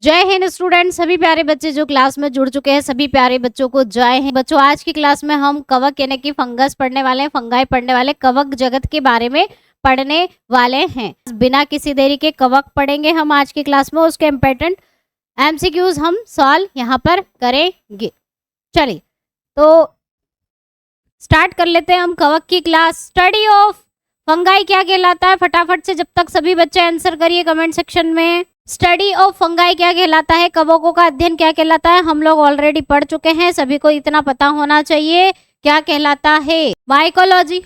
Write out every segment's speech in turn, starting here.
जय हिंद स्टूडेंट, सभी प्यारे बच्चे जो क्लास में जुड़ चुके हैं सभी प्यारे बच्चों को जय हिंद। बच्चों आज की क्लास में हम कवक यानी कि फंगस पढ़ने वाले हैं, फंगाई पढ़ने वाले, कवक जगत के बारे में पढ़ने वाले हैं। बिना किसी देरी के कवक पढ़ेंगे हम आज की क्लास में, उसके इम्पोर्टेंट एमसीक्यूज हम सॉल्व यहाँ पर करेंगे। चलिए तो स्टार्ट कर लेते हैं हम कवक की क्लास। स्टडी ऑफ फंगाई क्या कहलाता है, फटाफट से जब तक सभी बच्चे आंसर करिए कमेंट सेक्शन में। स्टडी ऑफ फंगाई क्या कहलाता है, कवकों का अध्ययन क्या कहलाता है, हम लोग ऑलरेडी पढ़ चुके हैं, सभी को इतना पता होना चाहिए क्या कहलाता है। माइकोलॉजी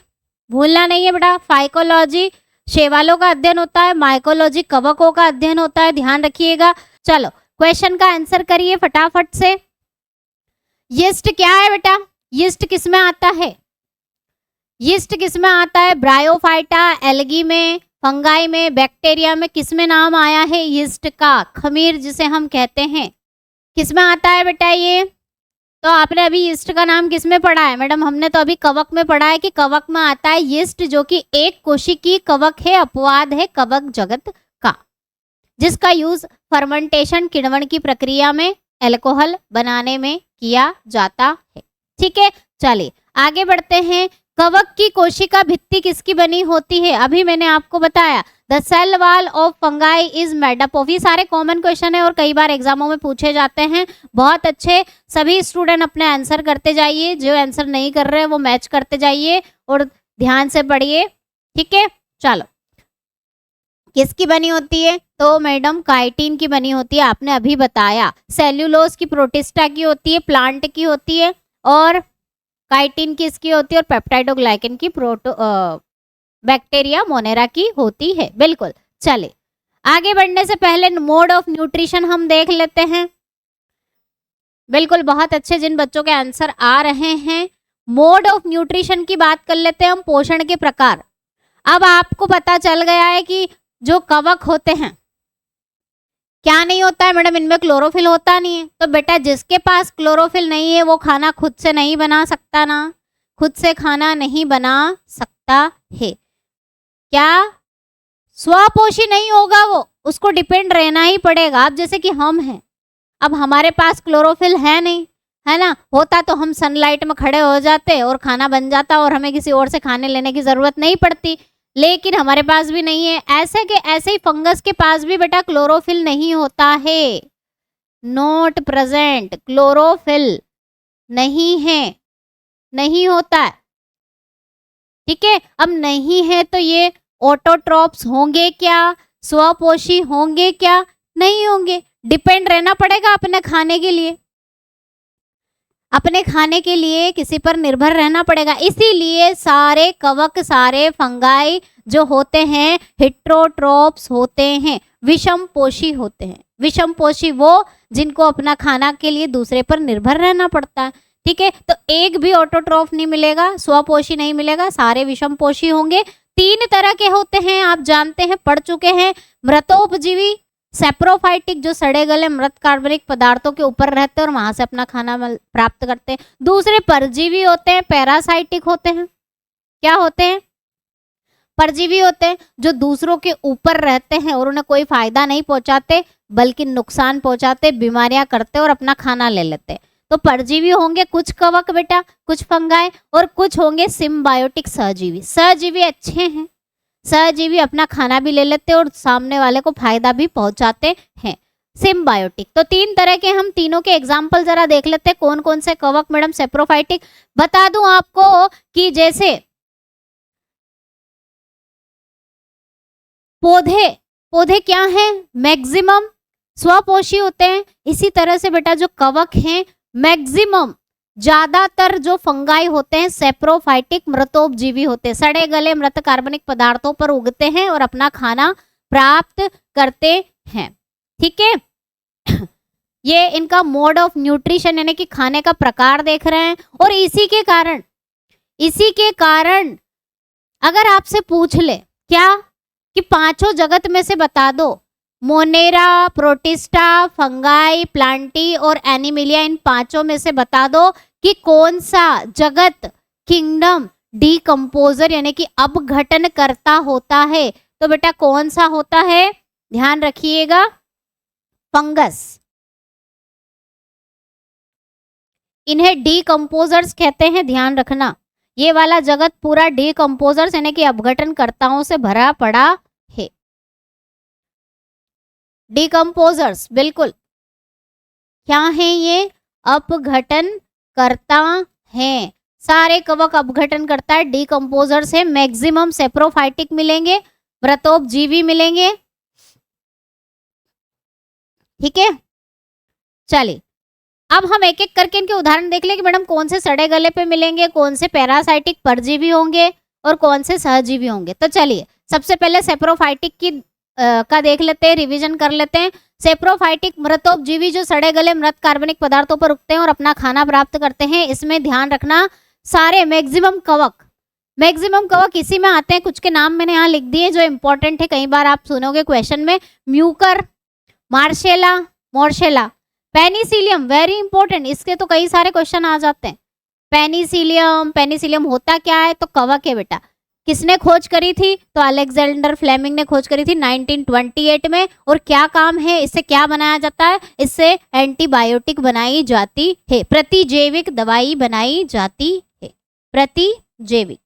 भूलना नहीं है बेटा, फाइकोलॉजी शैवालों का अध्ययन होता है, माइकोलॉजी कवकों का अध्ययन होता है, ध्यान रखिएगा। चलो क्वेश्चन का आंसर करिए फटाफट से। यीस्ट क्या है बेटा, यीस्ट किस में आता है, यीस्ट किस में आता है, ब्रायोफाइटा, एल्गी में, फंगाई में, बैक्टीरिया में, किस में नाम आया है यीस्ट का, खमीर जिसे हम कहते हैं, किस में आता है बेटा ये। तो आपने अभी यीस्ट का नाम किस में पढ़ा है मैडम, हमने तो अभी कवक में पढ़ा है कि कवक में आता है यीस्ट, जो कि एक कोशिकीय कवक है, अपवाद है कवक जगत का, जिसका यूज फर्मेंटेशन किण्वन की प्रक्रिया में अल्कोहल बनाने में किया जाता है। ठीक है चलिए आगे बढ़ते हैं। कवक की कोशिका भित्ति किसकी बनी होती है, अभी मैंने आपको बताया the cell wall of fungi is made up of. ये सारे कॉमन क्वेश्चन है और कई बार एग्जामों में पूछे जाते हैं। बहुत अच्छे, सभी स्टूडेंट अपने आंसर करते जाइए, जो आंसर नहीं कर रहे हैं वो मैच करते जाइए और ध्यान से पढ़िए। ठीक है चलो किसकी बनी होती है, तो मैडम काइटिन की बनी होती है, आपने अभी बताया। सेल्यूलोज की प्रोटिस्टा की होती है, प्लांट की होती है, और काइटिन किसकी होती है, और पेप्टाइडोग्लाइकन की बैक्टीरिया मोनेरा की होती है। बिल्कुल चले आगे बढ़ने से पहले मोड ऑफ न्यूट्रिशन हम देख लेते हैं। बिल्कुल बहुत अच्छे, जिन बच्चों के आंसर आ रहे हैं मोड ऑफ न्यूट्रिशन की बात कर लेते हैं हम, पोषण के प्रकार। अब आपको पता चल गया है कि जो कवक होते हैं क्या नहीं होता है मैडम, इनमें क्लोरोफिल होता नहीं है। तो बेटा जिसके पास क्लोरोफिल नहीं है वो खाना खुद से नहीं बना सकता ना, खुद से खाना नहीं बना सकता है। क्या स्वपोषी नहीं होगा वो, उसको डिपेंड रहना ही पड़ेगा। अब जैसे कि हम हैं, अब हमारे पास क्लोरोफिल है नहीं, है ना, होता तो हम सनलाइट में खड़े हो जाते और खाना बन जाता और हमें किसी और से खाने लेने की जरूरत नहीं पड़ती, लेकिन हमारे पास भी नहीं है। ऐसे के ऐसे ही फंगस के पास भी बेटा क्लोरोफिल नहीं होता है, नॉट प्रेजेंट, क्लोरोफिल नहीं है, नहीं होता है। ठीक है अब नहीं है तो ये ऑटोट्रॉप्स होंगे क्या, स्वपोषी होंगे क्या, नहीं होंगे, डिपेंड रहना पड़ेगा अपने खाने के लिए, अपने खाने के लिए किसी पर निर्भर रहना पड़ेगा। इसीलिए सारे कवक, सारे फंगाई जो होते हैं हेट्रोट्रोप्स होते हैं, विषम पोषी होते हैं। विषम पोषी वो जिनको अपना खाना के लिए दूसरे पर निर्भर रहना पड़ता है। ठीक है तो एक भी ऑटोट्रोफ नहीं मिलेगा, स्वपोषी नहीं मिलेगा, सारे विषम पोषी होंगे। 3 तरह के होते हैं, आप जानते हैं, पढ़ चुके हैं। मृतोपजीवी, सेप्रोफाइटिक जो सड़े गले मृत कार्बनिक पदार्थों के ऊपर रहते हैं और वहां से अपना खाना प्राप्त करते हैं। दूसरे परजीवी होते हैं, पैरासाइटिक होते हैं। क्या होते हैं, परजीवी होते हैं, जो दूसरों के ऊपर रहते हैं और उन्हें कोई फायदा नहीं पहुंचाते बल्कि नुकसान पहुंचाते, बीमारियां करते और अपना खाना ले लेते। तो परजीवी होंगे कुछ कवक बेटा, कुछ फंगाई, और कुछ होंगे सिम्बायोटिक सहजीवी। सहजीवी अच्छे हैं, सहजीवी अपना खाना भी ले लेते और सामने वाले को फायदा भी पहुंचाते हैं। सिम्बायोटिक तो 3 तरह के, हम तीनों के एग्जाम्पल जरा देख लेते हैं। कौन कौन से कवक मैडम, सेप्रोफाइटिक बता दूं आपको कि जैसे पौधे, पौधे क्या हैं, मैक्सिमम स्वपोषी होते हैं। इसी तरह से बेटा जो कवक हैं मैक्सिमम, ज्यादातर जो फंगाई होते हैं सेप्रोफाइटिक, मृतोपजीवी होते हैं, सड़े गले मृत कार्बनिक पदार्थों पर उगते हैं और अपना खाना प्राप्त करते हैं। ठीक है ये इनका मोड ऑफ न्यूट्रिशन यानी कि खाने का प्रकार देख रहे हैं। और इसी के कारण अगर आपसे पूछ ले क्या कि 5 जगत में से बता दो, मोनेरा, प्रोटिस्टा, फंगाई, प्लांटी और एनिमिलिया, इन 5 में से बता दो कि कौन सा जगत, किंगडम डीकंपोजर यानी कि अपघटन करता होता है, तो बेटा कौन सा होता है, ध्यान रखिएगा। फंगस। इन्हें डीकंपोजर्स कहते हैं, ध्यान रखना। ये वाला जगत पूरा डीकंपोजर्स यानी कि अपघटनकर्ताओं से भरा पड़ा है। डीकंपोजर्स बिल्कुल क्या है ये? अपघटन करता है। सारे कवक अपघटन करता है, डीकंपोजर्स है। मैक्सिमम सेप्रोफाइटिक मिलेंगे, व्रतोपजीवी मिलेंगे। ठीक है, चलिए अब हम एक एक करके इनके उदाहरण देख लें कि मैडम कौन से सड़े गले पे मिलेंगे, कौन से पैरासाइटिक परजीवी होंगे और कौन से सहजीवी होंगे। तो चलिए सबसे पहले सेप्रोफाइटिक की का देख लेते हैं, रिवीजन कर लेते हैं। सेप्रोफाइटिक मृतोपजीवी जो सड़े गले मृत कार्बनिक पदार्थों पर रुकते हैं और अपना खाना प्राप्त करते हैं। इसमें ध्यान रखना सारे मैक्सिमम कवक इसी में आते हैं। कुछ के नाम मैंने यहाँ लिख दिए जो इंपॉर्टेंट है, कई बार आप सुनोगे क्वेश्चन में। म्यूकर, मार्शेला, मोर्शेला, पेनिसिलियम वेरी इंपॉर्टेंट, इसके तो कई सारे क्वेश्चन आ जाते हैं। पेनिसिलियम होता क्या है? तो कवक है बेटा। किसने खोज करी थी? तो अलेक्जेंडर फ्लेमिंग ने खोज करी थी 1928 में। और क्या काम है? इससे क्या बनाया जाता है? इससे एंटीबायोटिक बनाई जाती है, प्रतिजैविक दवाई बनाई जाती है, प्रतिजैविक।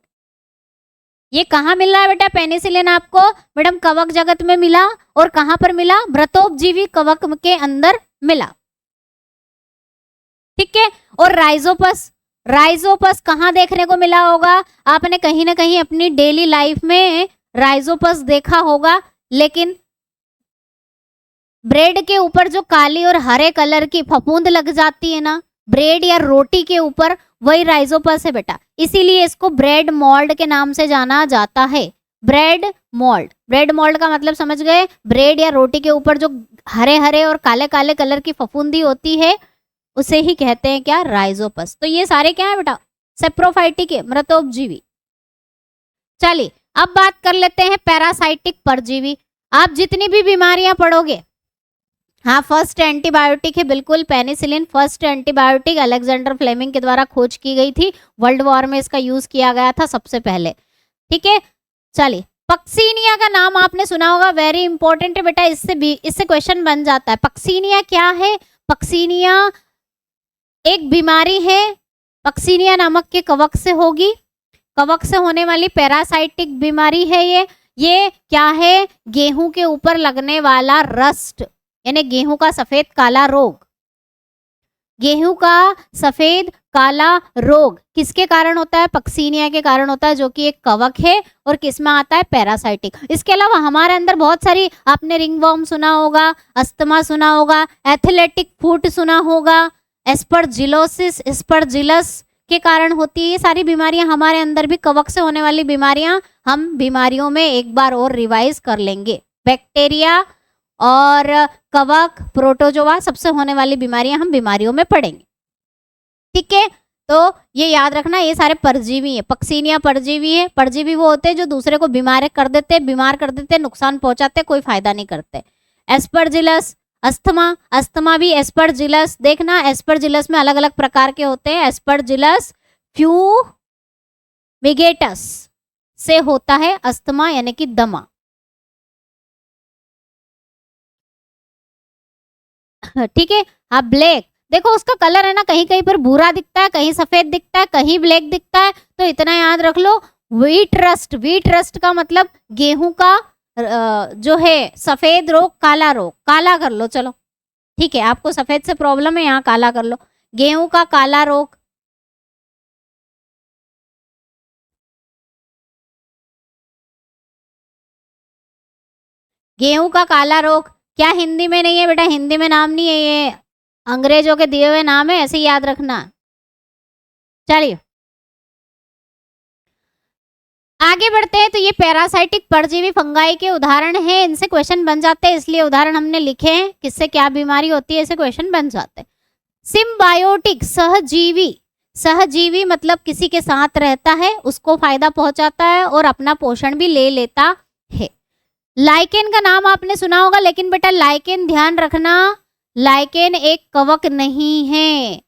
ये कहाँ मिल रहा है बेटा पेनिसिलिन आपको? मैडम कवक जगत में मिला। और कहाँ पर मिला? व्रतोपजीवी कवक के अंदर मिला। ठीक है, और राइजोपस कहाँ देखने को मिला होगा? आपने कहीं ना कहीं अपनी डेली लाइफ में राइजोपस देखा होगा, लेकिन ब्रेड के ऊपर जो काली और हरे कलर की फफूंद लग जाती है ना, ब्रेड या रोटी के ऊपर, वही राइजोपस है बेटा। इसीलिए इसको ब्रेड मोल्ड के नाम से जाना जाता है। ब्रेड मोल्ड का मतलब समझ गए? ब्रेड या रोटी के ऊपर जो हरे हरे और काले काले कलर की फफूंदी होती है उसे ही कहते हैं क्या? राइजोपस। तो ये सारे क्या है बेटा? सेप्रोफाइटिक है, मृतोपजीवी। चलिए अब बात कर लेते हैं पैरासाइटिक परजीवी। आप जितनी भी बीमारियां पढ़ोगे, हाँ फर्स्ट एंटीबायोटिक है बिल्कुल penicillin. First antibiotic Alexander Fleming के द्वारा खोज की गई थी, वर्ल्ड वॉर में इसका यूज किया गया था सबसे पहले। ठीक है, चलिए पक्सीनिया का नाम आपने सुना होगा, वेरी इंपॉर्टेंट है बेटा, इससे क्वेश्चन बन जाता है। पक्सीनिया क्या है? पक्सीनिया एक बीमारी है, पक्सीनिया नामक के कवक से होगी। कवक से होने वाली पैरासाइटिक बीमारी है ये क्या है? गेहूं के ऊपर लगने वाला रस्ट यानी गेहूं का सफेद काला रोग। गेहूं का सफेद काला रोग किसके कारण होता है? पक्सीनिया के कारण होता है, जो कि एक कवक है और किस में आता है? पैरासाइटिक। इसके अलावा हमारे अंदर बहुत सारी, आपने रिंगवॉर्म सुना होगा, अस्थमा सुना होगा, एथलेटिक फुट सुना होगा, एस्परजिलोसिस, एस्परजिलस के कारण होती है। ये सारी बीमारियां हमारे अंदर भी कवक से होने वाली बीमारियां हम बीमारियों में एक बार और रिवाइज कर लेंगे। बैक्टीरिया और कवक, प्रोटोजोआ सबसे होने वाली बीमारियां हम बीमारियों में पढ़ेंगे। ठीक है, तो ये याद रखना ये सारे परजीवी है। पक्सीनिया परजीवी है। परजीवी वो होते हैं जो दूसरे को बीमार कर देते, नुकसान पहुंचाते, कोई फायदा नहीं करते। एस्परजिलस, अस्थमा भी एस्परजिलस। देखना एस्परजिलस में अलग अलग प्रकार के होते हैं। एस्परजिलस फ्यूमिगेटस से होता है अस्थमा यानी कि दमा। ठीक है, हाँ ब्लैक, देखो उसका कलर है ना, कहीं कहीं पर भूरा दिखता है, कहीं सफेद दिखता है, कहीं ब्लैक दिखता है। तो इतना याद रख लो। व्हीट रस्ट का मतलब गेहूं का जो है सफेद रोग, काला रोग, काला कर लो। चलो ठीक है, आपको सफेद से प्रॉब्लम है, यहाँ काला कर लो। गेहूं का काला रोग, गेहूं का काला रोग क्या हिंदी में नहीं है बेटा? हिंदी में नाम नहीं है, ये अंग्रेजों के दिए हुए नाम है, ऐसे याद रखना। चलिए आगे बढ़ते हैं। तो ये पैरासाइटिक परजीवी फंगाई के उदाहरण हैं, इनसे क्वेश्चन बन जाते हैं, इसलिए उदाहरण हमने लिखे हैं। किससे क्या बीमारी होती है, ऐसे क्वेश्चन बन जाते हैं। सिम्बायोटिक सहजीवी मतलब किसी के साथ रहता है, उसको फायदा पहुंचाता है और अपना पोषण भी ले लेता है। लाइकेन का नाम आपने सुना होगा, लेकिन बेटा लाइकेन ध्यान रखना, लाइकेन एक कवक नहीं है।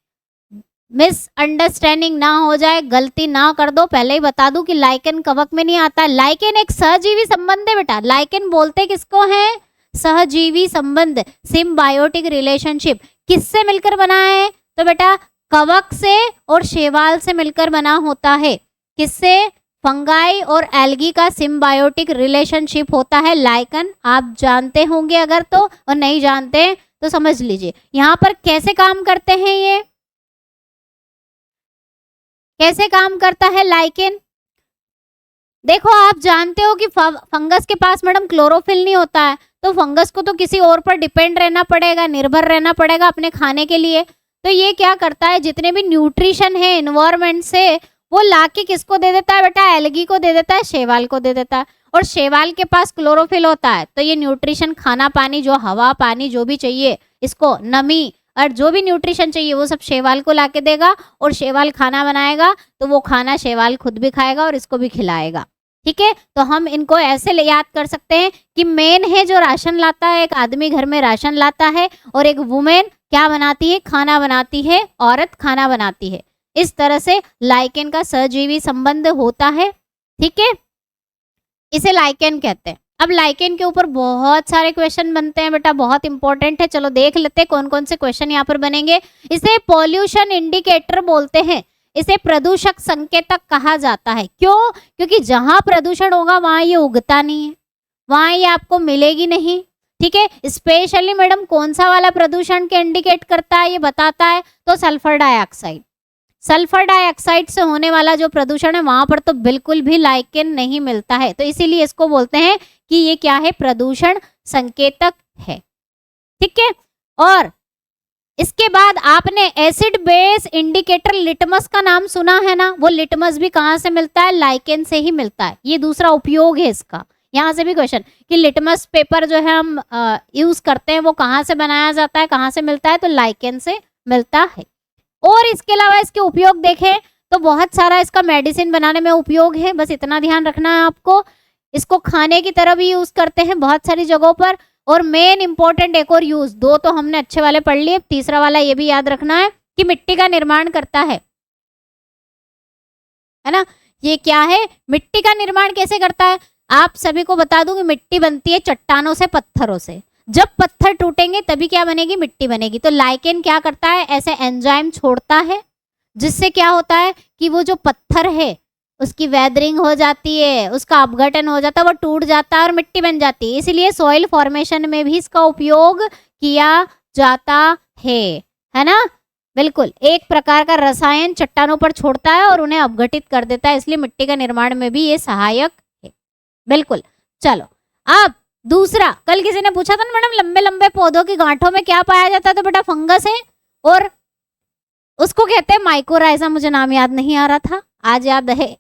मिसअंडरस्टैंडिंग ना हो जाए, गलती ना कर दो, पहले ही बता दूं कि लाइकेन कवक में नहीं आता। लाइकेन एक सहजीवी संबंध है बेटा। लाइकेन बोलते किसको है? सहजीवी संबंध सिम्बायोटिक रिलेशनशिप किससे मिलकर बना है? तो बेटा कवक से और शैवाल से मिलकर बना होता है। किससे? फंगाई और एल्गी का सिम्बायोटिक रिलेशनशिप होता है लाइकन। आप जानते होंगे अगर तो, और नहीं जानते हैं तो समझ लीजिए। यहाँ पर कैसे काम करते हैं ये, कैसे काम करता है लाइकेन? देखो आप जानते हो कि फंगस के पास मैडम क्लोरोफिल नहीं होता है, तो फंगस को तो किसी और पर डिपेंड रहना पड़ेगा, निर्भर रहना पड़ेगा अपने खाने के लिए। तो ये क्या करता है, जितने भी न्यूट्रिशन है एनवायरनमेंट से वो लाके किसको दे देता है बेटा? एल्गी को दे देता है, शैवाल को दे देता है। और शैवाल के पास क्लोरोफिल होता है, तो ये न्यूट्रिशन, खाना पानी, जो हवा पानी जो भी चाहिए इसको, नमी और जो भी न्यूट्रिशन चाहिए वो सब शैवाल को लाके देगा। और शैवाल खाना बनाएगा तो वो खाना शैवाल खुद भी खाएगा और इसको भी खिलाएगा। ठीक है, तो हम इनको ऐसे याद कर सकते हैं कि मेन है जो राशन लाता है, एक आदमी घर में राशन लाता है और एक वुमेन क्या बनाती है? खाना बनाती है, औरत खाना बनाती है। इस तरह से लाइकेन का सहजीवी संबंध होता है। ठीक है, इसे लाइकेन कहते हैं। अब लाइकेन के ऊपर बहुत सारे क्वेश्चन बनते हैं बेटा, बहुत इंपॉर्टेंट है। चलो देख लेते हैं कौन कौन से क्वेश्चन यहाँ पर बनेंगे। इसे पॉल्यूशन इंडिकेटर बोलते हैं, इसे प्रदूषक संकेतक कहा जाता है। क्यों? क्योंकि जहां प्रदूषण होगा वहां ये उगता नहीं है, वहां ये आपको मिलेगी नहीं। ठीक है, स्पेशली मैडम कौन सा वाला प्रदूषण के इंडिकेट करता है, ये बताता है, तो सल्फर डाइऑक्साइड। सल्फर डाइऑक्साइड से होने वाला जो प्रदूषण है वहां पर तो बिल्कुल भी लाइकेन नहीं मिलता है, तो इसीलिए इसको बोलते हैं कि ये क्या है? प्रदूषण संकेतक है। ठीक है, और इसके बाद आपने एसिड बेस इंडिकेटर लिटमस का नाम सुना है ना? वो लिटमस भी कहाँ से मिलता है? लाइकेन से ही मिलता है। ये दूसरा उपयोग है इसका। यहाँ से भी क्वेश्चन कि लिटमस पेपर जो है हम यूज करते हैं वो कहाँ से बनाया जाता है, कहाँ से मिलता है? तो लाइकेन से मिलता है। और इसके अलावा इसके उपयोग देखें तो बहुत सारा इसका मेडिसिन बनाने में उपयोग है, बस इतना ध्यान रखना है आपको। इसको खाने की तरह भी यूज करते हैं बहुत सारी जगहों पर। और मेन इंपॉर्टेंट एक और यूज, दो तो हमने अच्छे वाले पढ़ लिए, तीसरा वाला ये भी याद रखना है कि मिट्टी का निर्माण करता है ना? ये क्या है? मिट्टी का निर्माण कैसे करता है? आप सभी को बता दूं कि मिट्टी बनती है चट्टानों से, पत्थरों से। जब पत्थर टूटेंगे तभी क्या बनेगी? मिट्टी बनेगी। तो लाइकेन क्या करता है? ऐसे एंजाइम छोड़ता है जिससे क्या होता है कि वो जो पत्थर है उसकी वेदरिंग हो जाती है, उसका अपघटन हो जाता है, वो टूट जाता है और मिट्टी बन जाती है। इसीलिए सॉइल फॉर्मेशन में भी इसका उपयोग किया जाता है ना? बिल्कुल, एक प्रकार का रसायन चट्टानों पर छोड़ता है और उन्हें अपघटित कर देता है, इसलिए मिट्टी का निर्माण में भी ये सहायक है। बिल्कुल। चलो अब दूसरा, कल किसी ने पूछा था ना मैडम लंबे लंबे पौधों की गांठों में क्या पाया जाता है? तो बेटा फंगस है और उसको कहते हैं माइकोराइजा। मुझे नाम याद नहीं आ रहा था, आज याद है,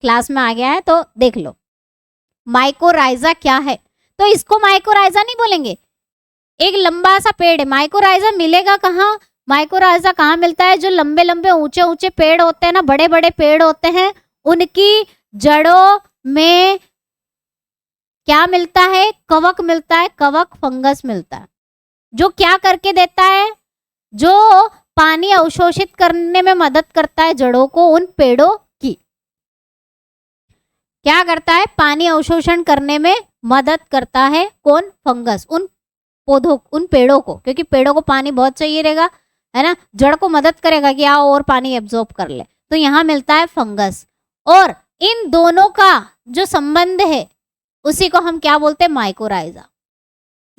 क्लास में आ गया है, तो देख लो माइकोराइजा क्या है। तो इसको माइकोराइजा नहीं बोलेंगे, एक लंबा सा पेड़ है। माइकोराइजा मिलेगा कहाँ? माइकोराइजा कहाँ मिलता है? जो लंबे लंबे ऊंचे ऊंचे पेड़ होते हैं ना, बड़े बड़े पेड़ होते हैं, उनकी जड़ों में क्या मिलता है? कवक मिलता है, कवक फंगस मिलता है। जो क्या करके देता है? जो पानी अवशोषित करने में मदद करता है जड़ों को, उन पेड़ों की। क्या करता है? पानी अवशोषण करने में मदद करता है। कौन? फंगस। उन पौधों, उन पेड़ों को, क्योंकि पेड़ों को पानी बहुत चाहिए रहेगा, है ना? जड़ को मदद करेगा कि आओ और पानी एब्जॉर्ब कर ले, तो यहाँ मिलता है फंगस। और इन दोनों का जो संबंध है उसी को हम क्या बोलते हैं? माइकोराइजा।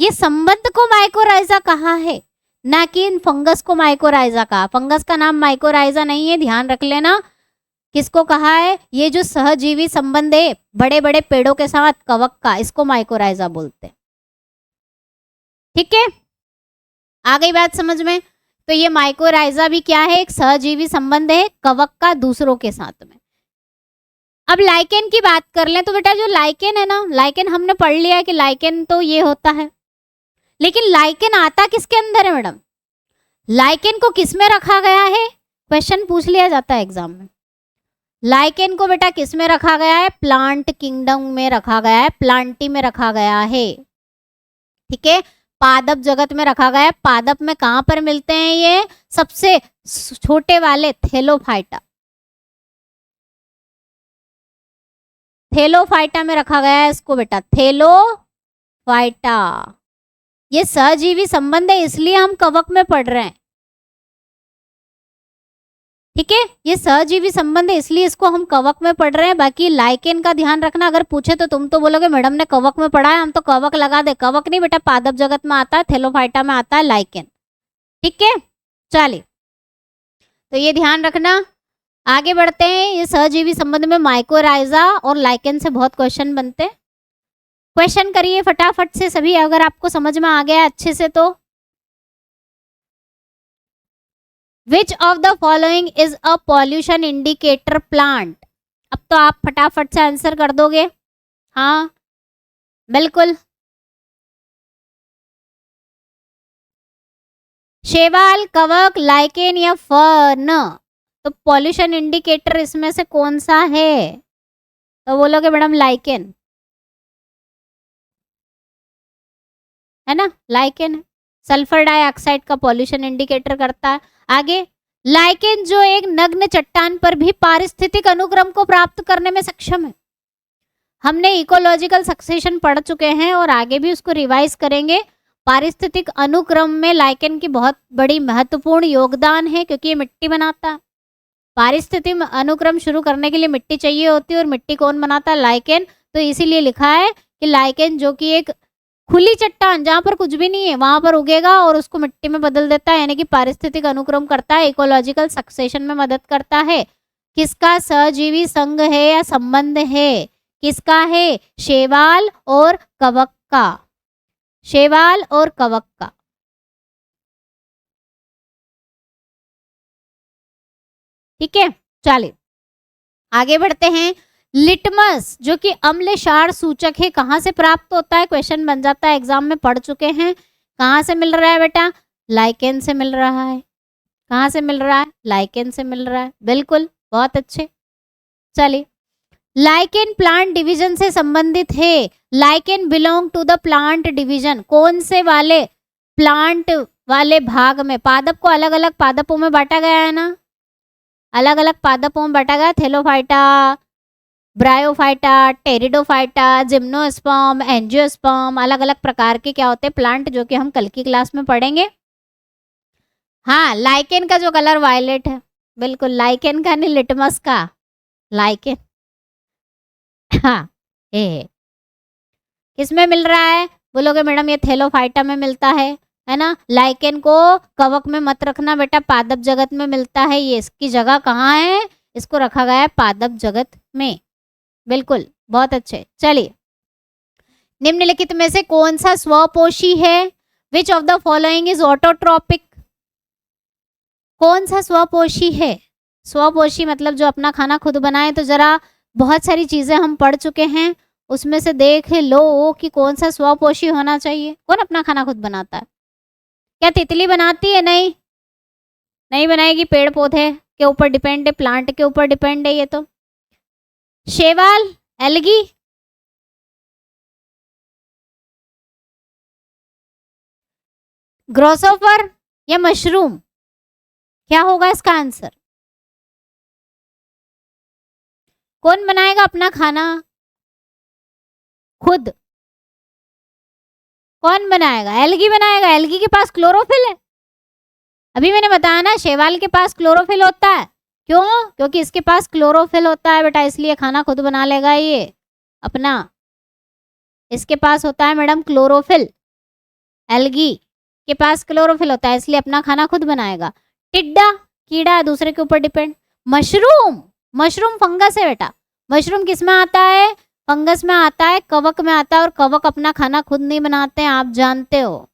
ये संबंध को माइकोराइजा कहा है, ना कि इन फंगस को माइकोराइजा कहा। फंगस का नाम माइकोराइजा नहीं है, ध्यान रख लेना। किसको कहा है? ये जो सहजीवी संबंध है बड़े बड़े पेड़ों के साथ कवक का, इसको माइकोराइजा बोलते हैं। ठीक है, आ गई बात समझ में? तो ये माइकोराइजा भी क्या है? एक सहजीवी संबंध है कवक का दूसरों के साथ में। अब लाइकेन की बात कर लें तो बेटा जो लाइकेन है ना, लाइकेन हमने पढ़ लिया है कि लाइकेन तो ये होता है, लेकिन लाइकेन आता किसके अंदर है मैडम? लाइकेन को किस में रखा गया है? क्वेश्चन पूछ लिया जाता है एग्जाम में। लाइकेन को बेटा किस में रखा गया है? प्लांट किंगडम में रखा गया है, प्लांटी में रखा गया है। ठीक है, पादप जगत में रखा गया है। पादप में कहां पर मिलते हैं? ये सबसे छोटे वाले थेलोफाइटा, थेलोफाइटा में रखा गया है इसको बेटा, थेलोफाइटा। ये सहजीवी संबंध है, इसलिए हम कवक में पढ़ रहे हैं। ठीक है, ये सहजीवी संबंध है, इसलिए इसको हम कवक में पढ़ रहे हैं। बाकी लाइकेन का ध्यान रखना, अगर पूछे तो तुम तो बोलोगे मैडम ने कवक में पढ़ा है, हम तो कवक लगा दे। कवक नहीं बेटा, पादप जगत में आता है, थैलोफाइटा में आता है लाइकेन। ठीक है, चलिए, तो ये ध्यान रखना। आगे बढ़ते हैं। ये सहजीवी संबंध में माइकोराइजा और लाइकेन से बहुत क्वेश्चन बनते हैं। क्वेश्चन करिए फटाफट से सभी, अगर आपको समझ में आ गया अच्छे से तो। विच of the following is a pollution indicator plant? अब तो आप फटाफट से आंसर कर दोगे। हाँ बिल्कुल, शैवाल, कवक, लाइकेन या फर्न? तो पॉल्यूशन इंडिकेटर इसमें से कौन सा है? तो बोलोगे मैडम लाइकेन, है ना, लाइकेन है। सल्फर डाइऑक्साइड का पॉल्यूशन इंडिकेटर करता है। आगे, लाइकेन जो एक नग्न चट्टान पर भी पारिस्थितिक अनुक्रम को प्राप्त करने में सक्षम है। हमने इकोलॉजिकल सक्सेशन पढ़ चुके हैं और आगे भी उसको रिवाइज करेंगे। पारिस्थितिक अनुक्रम में लाइकेन की बहुत बड़ी महत्वपूर्ण योगदान है, क्योंकि ये मिट्टी बनाता है। पारिस्थितिक अनुक्रम शुरू करने के लिए मिट्टी चाहिए होती है, और मिट्टी कौन बनाता है? लाइकेन। तो इसीलिए लिखा है कि लाइकेन जो कि एक खुली चट्टान जहां पर कुछ भी नहीं है वहां पर उगेगा और उसको मिट्टी में बदल देता है, यानी कि पारिस्थितिक अनुक्रम करता है, इकोलॉजिकल सक्सेशन में मदद करता है। किसका सहजीवी संघ है या संबंध है? किसका है? शैवाल और कवक का। शैवाल और कवक का। ठीक है, चलिए आगे बढ़ते हैं। लिटमस जो कि अम्ल क्षार सूचक है, कहाँ से प्राप्त होता है? क्वेश्चन बन जाता है, एग्जाम में पढ़ चुके हैं। कहाँ से मिल रहा है बेटा? लाइकेन से मिल रहा है। कहाँ से मिल रहा है? लाइकेन से मिल रहा है, बिल्कुल, बहुत अच्छे। चलिए, लाइकेन प्लांट डिवीजन से संबंधित है। Lichen belong to the plant division, कौन से वाले? प्लांट वाले भाग में। पादप को अलग अलग पादपों में बांटा गया है ना, अलग अलग पादपों में बांटा गया। Thallophyta, bryophyta, pteridophyta, gymnosperm, angiosperm, अलग अलग प्रकार के क्या होते हैं? प्लांट, जो कि हम कल की क्लास में पढ़ेंगे। हाँ, लाइकेन का जो कलर वायलेट है, बिल्कुल लाइकेन का नहीं, लिटमस का। लाइकेन हाँ, ये किसमें मिल रहा है? बोलोगे मैडम ये थैलोफाइटा में मिलता है ना। लाइकेन को कवक में मत रखना बेटा, पादप जगत में मिलता है ये। इसकी जगह कहाँ है? इसको रखा गया है पादप जगत में, बिल्कुल, बहुत अच्छे। चलिए, निम्नलिखित में से कौन सा स्वपोषी है? विच of the following is autotrophic? कौन सा स्वपोषी है? स्वपोषी मतलब जो अपना खाना खुद बनाए। तो जरा बहुत सारी चीजें हम पढ़ चुके हैं, उसमें से देख लो कि कौन सा स्वपोषी होना चाहिए। कौन अपना खाना खुद बनाता है? क्या तितली बनाती है? नहीं, नहीं बनाएगी, पेड़ पौधे के ऊपर डिपेंड है, प्लांट के ऊपर डिपेंड है ये तो। शैवाल, एल्गी, ग्रोसोफर या मशरूम? क्या होगा इसका आंसर? कौन बनाएगा अपना खाना खुद? कौन बनाएगा? एल्गी बनाएगा। एल्गी के पास क्लोरोफिल है। अभी मैंने बताया ना, शैवाल के पास क्लोरोफिल होता है। क्यों? क्योंकि इसके पास क्लोरोफिल होता है बेटा, इसलिए खाना खुद बना लेगा ये अपना। इसके पास होता है मैडम क्लोरोफिल, एल्गी के पास क्लोरोफिल होता है, इसलिए अपना खाना खुद बनाएगा। टिड्डा, कीड़ा, दूसरे के ऊपर डिपेंड। मशरूम, मशरूम फंगस है बेटा। मशरूम किस में आता है? फंगस में आता है, कवक में आता है, और कवक अपना खाना खुद नहीं बनाते हैं, आप जानते हो।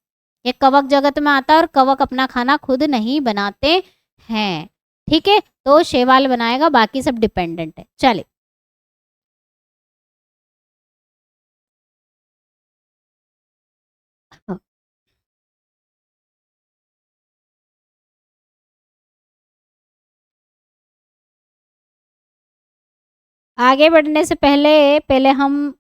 ये कवक जगत में आता है और कवक अपना खाना खुद नहीं बनाते हैं। ठीक है, तो शैवाल बनाएगा, बाकी सब डिपेंडेंट है। चलिए, आगे बढ़ने से पहले पहले हम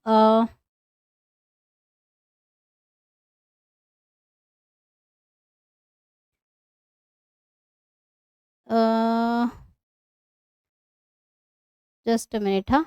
जस्ट अ मिनट, हाँ।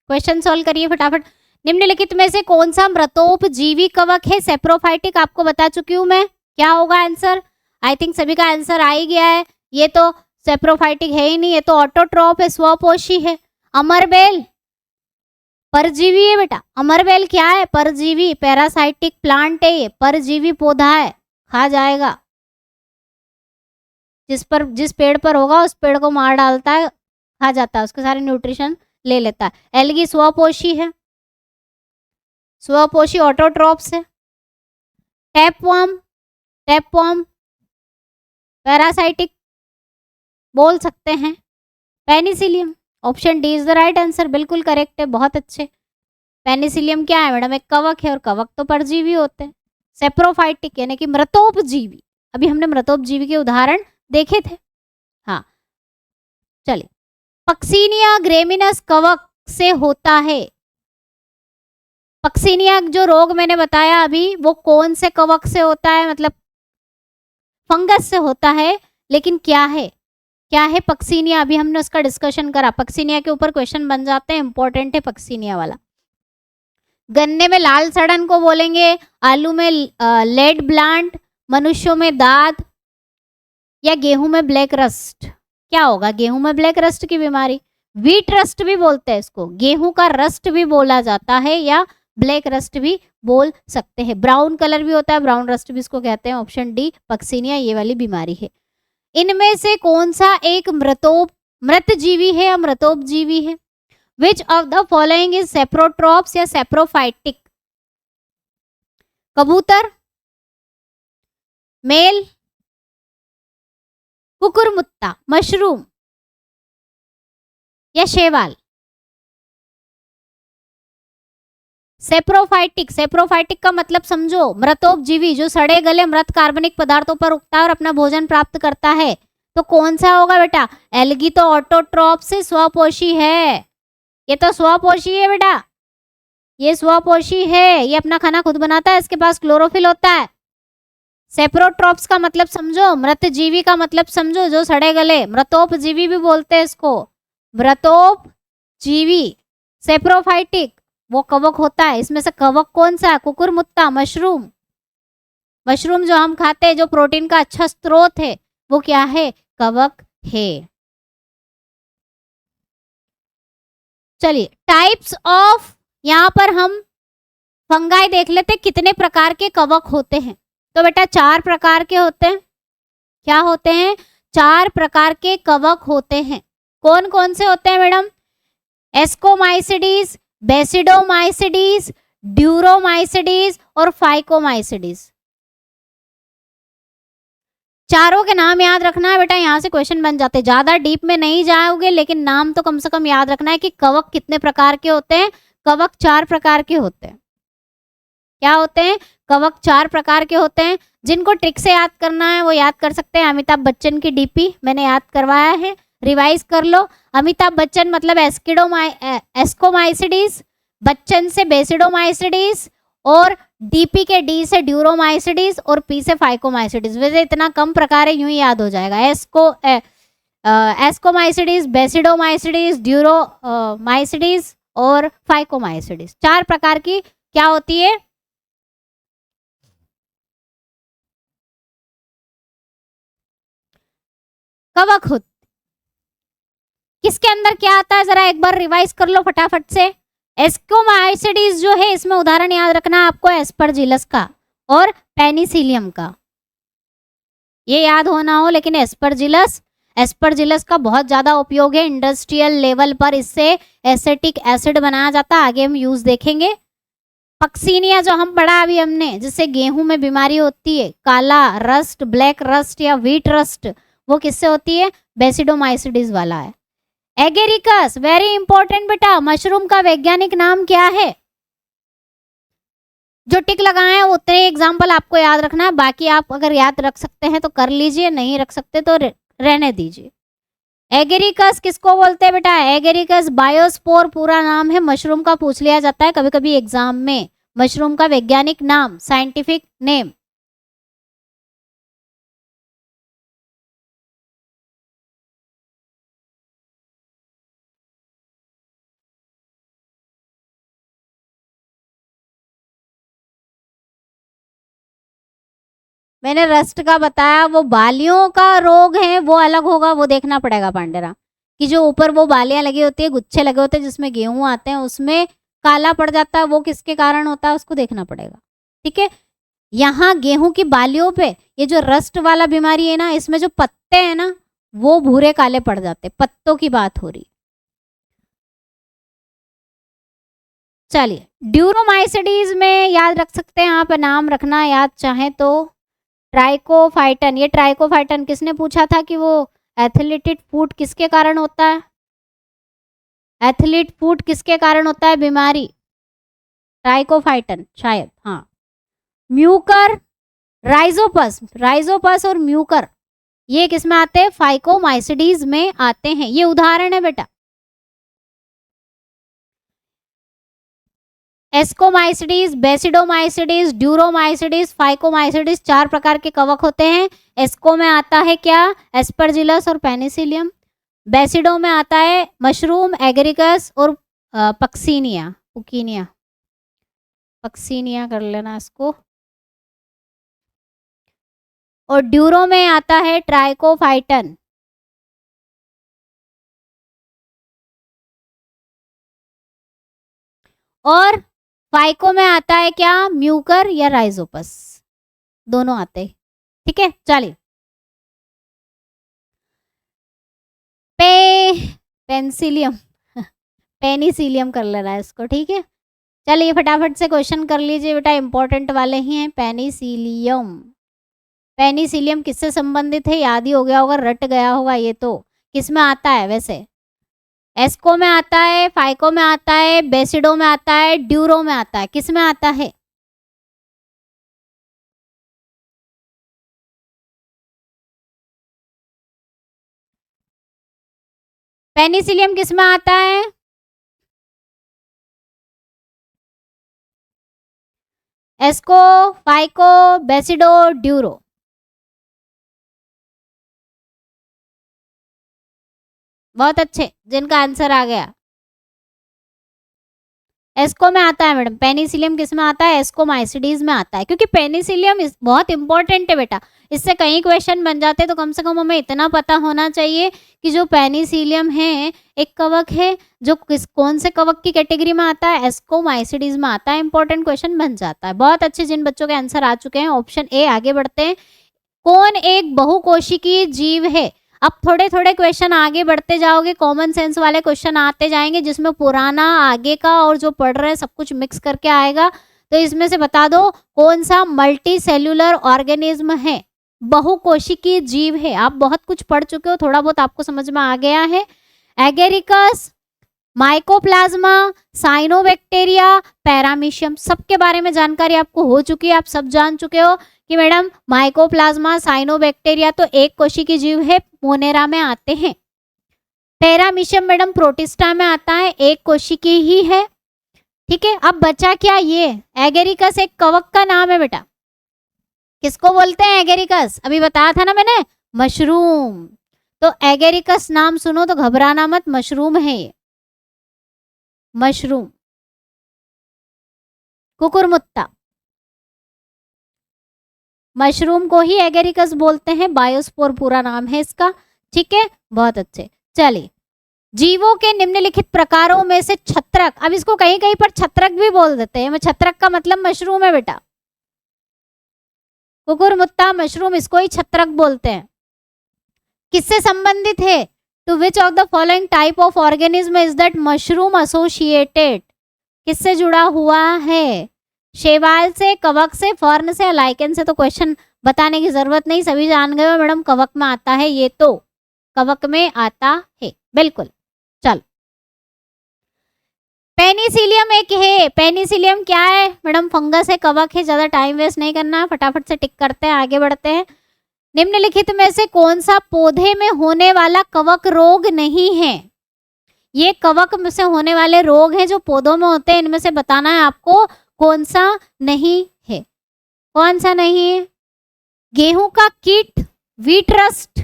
क्वेश्चन सॉल्व करिए फटाफट। निम्नलिखित में से कौन सा मृतोपजीवी कवक है? सेप्रोफाइटिक आपको बता चुकी हूं मैं, क्या होगा आंसर? आई थिंक सभी का आंसर आ ही गया है। ये तो सेप्रोफाइटिक है ही नहीं, ये तो ऑटोट्रॉप है, स्वपोषी है। अमरबेल परजीवी है बेटा। अमरबेल क्या है? परजीवी, पैरासाइटिक प्लांट है ये, परजीवी पौधा है, खा जाएगा। जिस पेड़ पर होगा उस पेड़ को मार डालता है, खा जाता है, उसके सारे न्यूट्रिशन ले लेता है। एलगी स्वपोषी है, स्वपोषी ऑटोट्रॉप्स है। टैपवर्म पैरासाइटिक बोल सकते हैं। Penicillium, option D is the right answer, बिल्कुल करेक्ट है, बहुत अच्छे। पेनिसिलियम क्या है मैडम? एक कवक है, और कवक तो परजीवी होते हैं। सेप्रोफाइटिक यानी कि मृतोपजीवी, अभी हमने मृतोपजीवी के उदाहरण देखे थे। हाँ चलिए, पक्सीनिया ग्रेमिनस कवक से होता है। पक्सीनिया जो रोग मैंने बताया अभी, वो कौन से कवक से होता है? मतलब फंगस से होता है, लेकिन क्या है? क्या है पक्सीनिया? अभी हमने उसका डिस्कशन करा। पक्सीनिया के ऊपर क्वेश्चन बन जाते हैं, इंपॉर्टेंट है पक्सीनिया वाला। गन्ने में लाल सड़न को बोलेंगे, आलू में लेड ब्लांट, मनुष्यों में दाद, या गेहूं में ब्लैक रस्ट? क्या होगा? गेहूं में ब्लैक रस्ट की बीमारी, व्हीट रस्ट भी बोलते हैं इसको, गेहूं का रस्ट भी बोला जाता है, या ब्लैक रस्ट भी बोल सकते हैं। ब्राउन कलर भी होता है, ब्राउन रस्ट भी इसको कहते हैं। ऑप्शन डी पक्सीनिया ये वाली बीमारी है। इनमें से कौन सा एक मृतजीवी है या मृतोपजीवी है? विच of the following is saprotrophs या सेप्रोफाइटिक? कबूतर, मेल, कुकुरमुत्ता, मशरूम, या शैवाल? सेप्रोफाइटिक, सेप्रोफाइटिक का मतलब समझो, मृतोपजीवी जो सड़े गले मृत कार्बनिक पदार्थों पर उगता है और अपना भोजन प्राप्त करता है। तो कौन सा होगा बेटा? एल्गी तो ऑटोट्रॉप से स्वपोषी है, ये तो स्वपोषी है बेटा, ये स्वपोषी है, ये अपना खाना खुद बनाता है, इसके पास क्लोरोफिल होता है। सेप्रोट्रॉप्स का मतलब समझो, मृतजीवी का मतलब समझो, जो सड़े गले, मृतोपजीवी भी बोलते हैं इसको, मृतोपजीवी। सेप्रोफाइटिक वो कवक होता है, इसमें से कवक कौन सा है? कुकुरमुत्ता, मशरूम। मशरूम जो हम खाते हैं, जो प्रोटीन का अच्छा स्रोत है, वो क्या है? कवक है। चलिए, टाइप्स ऑफ, यहां पर हम फंगाई देख लेते, कितने प्रकार के कवक होते हैं। तो बेटा 4 प्रकार के होते हैं। क्या होते हैं? 4 प्रकार के कवक होते हैं। कौन कौन से होते हैं मैडम? एस्कोमाइसिडीज, बेसिडोमाइसिडीज, ड्यूरोमाइसिडीज और फाइकोमाइसिडीज। चारों के नाम याद रखना है बेटा, यहां से क्वेश्चन बन जाते हैं। ज्यादा डीप में नहीं जाओगे, लेकिन नाम तो कम से कम याद रखना है कि कवक कितने प्रकार के होते हैं। कवक 4 प्रकार के होते हैं। क्या होते हैं? कवक 4 प्रकार के होते हैं। जिनको ट्रिक से याद करना है वो याद कर सकते हैं। अमिताभ बच्चन की डीपी मैंने याद करवाया है, रिवाइज कर लो। अमिताभ बच्चन मतलब एस्कोमाइसिडीज, बच्चन से बेसिडोमाइसिडीज, और डीपी के डी से ड्यूरोमाइसिडीज, और पी से फाइकोमाइसिडीज। वैसे इतना कम प्रकार है, यूं ही याद हो जाएगा। एस्कोमाइसिडीज, बेसिडोमाइसिडीज, ड्यूरोमाइसिडीज और फाइकोमाइसिडीज। 4 प्रकार की क्या होती है? कवक होती। किसके अंदर क्या आता है जरा एक बार रिवाइज कर लो फटाफट से। एस्कोमाइसिडीज जो है, इसमें उदाहरण याद रखना है आपको, एस्परजिलस का और पेनिसिलियम का, ये याद होना हो। लेकिन एस्परजिलस का बहुत ज्यादा उपयोग है इंडस्ट्रियल लेवल पर, इससे एसिटिक एसिड बनाया जाता है, आगे हम यूज देखेंगे। पक्सीनिया जो हम पढ़ा अभी हमने, जिससे गेहूं में बीमारी होती है, काला रस्ट, ब्लैक रस्ट या व्हीट रस्ट, वो किससे होती है? बेसिडोमाइसिडीज वाला है। एगेरिकस, वेरी इंपॉर्टेंट बेटा, मशरूम का वैज्ञानिक नाम क्या है? जो टिक लगाए हैं उतने एग्जाम्पल आपको याद रखना है, बाकी आप अगर याद रख सकते हैं तो कर लीजिए, नहीं रख सकते तो रहने दीजिए। एगेरिकस किसको बोलते हैं बेटा? एगेरिकस बायोस्पोर पूरा नाम है, मशरूम का पूछ लिया जाता है कभी कभी एग्जाम में। मशरूम का वैज्ञानिक नाम, साइंटिफिक नेम। मैंने रस्ट का बताया, वो बालियों का रोग है वो अलग होगा, वो देखना पड़ेगा पांडेरा, कि जो ऊपर वो बालियां लगी होती है, गुच्छे लगे होते हैं जिसमें गेहूं आते हैं, उसमें काला पड़ जाता है, वो किसके कारण होता है उसको देखना पड़ेगा। ठीक है, यहाँ गेहूं की बालियों पे ये जो रस्ट वाला बीमारी है ना, इसमें जो पत्ते हैं ना वो भूरे काले पड़ जाते, पत्तों की बात हो रही। चलिए, ड्यूरोमाइसिडीज में याद रख सकते हैं आप, नाम रखना याद चाहें तो, ट्राइकोफाइटन। ये ट्राइकोफाइटन किसने पूछा था कि वो एथलीटेड फूट किसके कारण होता है, एथलीट फूट किसके कारण होता है बीमारी, ट्राइकोफाइटन शायद, हाँ। म्यूकर, राइजोपस, राइजोपस और म्यूकर ये किस में आते हैं, फाइकोमाइसिडीज में आते हैं। ये उदाहरण है बेटा। एस्कोमाइसिडीज, बेसिडोमाइसिडीज, ड्यूरोमाइसिडीज, फाइकोमाइसिडीज 4 प्रकार के कवक होते हैं। एस्को में आता है क्या, एस्परजिलस और पेनिसिलियम। बेसिडो में आता है मशरूम, एगरिकस और पक्सीनिया, पुकीनिया, पक्सीनिया कर लेना इसको। और ड्यूरो में आता है ट्राइकोफाइटन। और फाइको में आता है क्या, म्यूकर या राइजोपस, दोनों आते हैं। ठीक है, चलिए। पेंसिलियम पेनिसिलियम कर लेना है इसको। ठीक है, चलिए फटाफट से क्वेश्चन कर लीजिए बेटा, इंपॉर्टेंट वाले ही हैं। पेनिसिलियम, पेनिसिलियम किससे संबंधित है, याद ही हो गया होगा, रट गया होगा ये तो। किस में आता है वैसे, एस्को में आता है, फाइको में आता है, बेसिडो में आता है, ड्यूरो में आता है, किस में आता है, पेनिसिलियम किस में आता है, एस्को, फाइको, बेसिडो, ड्यूरो। बहुत अच्छे, जिनका आंसर आ गया। एस्को में आता है मैडम, पेनिसिलियम किस में आता है, एस्कोमाइसिडीज में आता है, क्योंकि पेनिसिलियम बहुत इंपॉर्टेंट है बेटा, इससे कई क्वेश्चन बन जाते हैं। तो कम से कम हमें इतना पता होना चाहिए कि जो पेनिसिलियम है एक कवक है, जो कौन से कवक की कैटेगरी में आता है, एस्कोमाइसिडीज में आता है। इंपॉर्टेंट क्वेश्चन बन जाता है। बहुत अच्छे, जिन बच्चों के आंसर आ चुके हैं ऑप्शन ए। आगे बढ़ते हैं, कौन एक बहुकोशिकीय जीव है। अब थोड़े थोड़े क्वेश्चन आगे बढ़ते जाओगे, कॉमन सेंस वाले क्वेश्चन आते जाएंगे, जिसमें पुराना आगे का और जो पढ़ रहे हैं सब कुछ मिक्स करके आएगा। तो इसमें से बता दो कौन सा मल्टी सेल्यूलर ऑर्गेनिज्म है, बहुकोशिकीय जीव है। आप बहुत कुछ पढ़ चुके हो, थोड़ा बहुत आपको समझ में आ गया है। एगेरिकस, माइकोप्लाज्मा, साइनोबैक्टीरिया, पैरामीशियम, सबके बारे में जानकारी आपको हो चुकी है। आप सब जान चुके हो कि मैडम माइकोप्लाज्मा, साइनोबैक्टीरिया तो एक कोशिकीय जीव है, मोनेरा में आते हैं। पैरामीशियम मैडम प्रोटिस्टा में आता है, एक कोशिकीय ही है। ठीक है, अब बचा क्या, ये एगेरिकस एक कवक का नाम है बेटा। किसको बोलते हैं एगेरिकस, अभी बताया था ना मैंने, मशरूम। तो एगेरिकस नाम सुनो तो घबराना मत, मशरूम है ये, मशरूम, कुकुरमुत्ता। मशरूम को ही एगेरिकस बोलते हैं, बायोस्पोर पूरा नाम है इसका। ठीक है, बहुत अच्छे। चलिए, जीवों के निम्नलिखित प्रकारों में से छत्रक, अब इसको कहीं कहीं पर छत्रक भी बोल देते हैं, छत्रक का मतलब मशरूम है बेटा, कुकुरमुत्ता मशरूम, इसको ही छत्रक बोलते हैं। किससे संबंधित है, to which of the following type of organism is that mushroom associated, किससे जुड़ा हुआ है, शैवाल से, कवक से, फर्न से, लाइकेन से। तो क्वेश्चन बताने की जरूरत नहीं, सभी जान गए हो मैडम, कवक में आता है, ये तो कवक में आता है, बिल्कुल। चल, पेनिसिलियम एक है, पेनिसिलियम क्या है मैडम, फंगस है, कवक है। ज्यादा टाइम वेस्ट नहीं करना, फटाफट से टिक करते हैं, आगे बढ़ते हैं। निम्नलिखित में से कौन सा पौधे में होने वाला कवक रोग नहीं है, ये कवक में से होने वाले रोग हैं जो पौधों में होते हैं, इनमें से बताना है आपको कौन सा नहीं है। कौन सा नहीं है, गेहूं का कीट, व्हीट रस्ट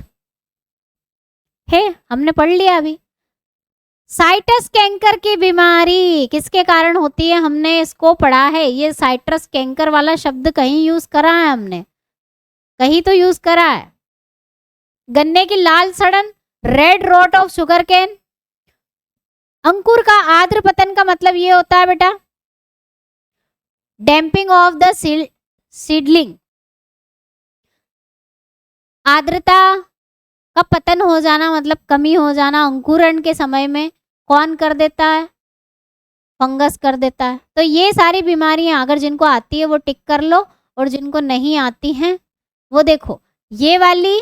है, हमने पढ़ लिया अभी। साइटस कैंकर की बीमारी किसके कारण होती है, हमने इसको पढ़ा है, ये साइट्रस कैंकर वाला शब्द कहीं यूज करा है हमने, कहीं तो यूज करा है। गन्ने की लाल सड़न, red rot of sugarcane. अंकुर का आर्द्र पतन का मतलब ये होता है बेटा डैम्पिंग ऑफ द सीडलिंग। आर्द्रता का पतन हो जाना मतलब कमी हो जाना अंकुरण के समय में कौन कर देता है? फंगस कर देता है। तो ये सारी बीमारियां अगर जिनको आती है वो टिक कर लो, और जिनको नहीं आती हैं वो देखो, ये वाली,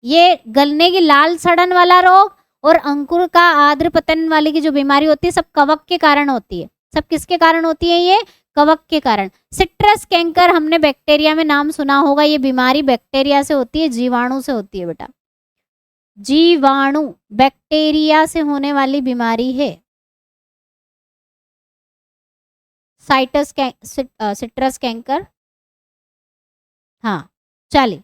ये गलने की लाल सड़न वाला रोग और अंकुर का आर्द्र पतन वाली की जो बीमारी होती है सब कवक के कारण होती है। सब किसके कारण होती है? ये कवक के कारण। सिट्रस कैंकर हमने बैक्टीरिया में नाम सुना होगा, ये बीमारी बैक्टीरिया से होती है, जीवाणु से होती है बेटा। जीवाणु, बैक्टीरिया से होने वाली बीमारी है सिट्रस कैंकर। हाँ चलिए,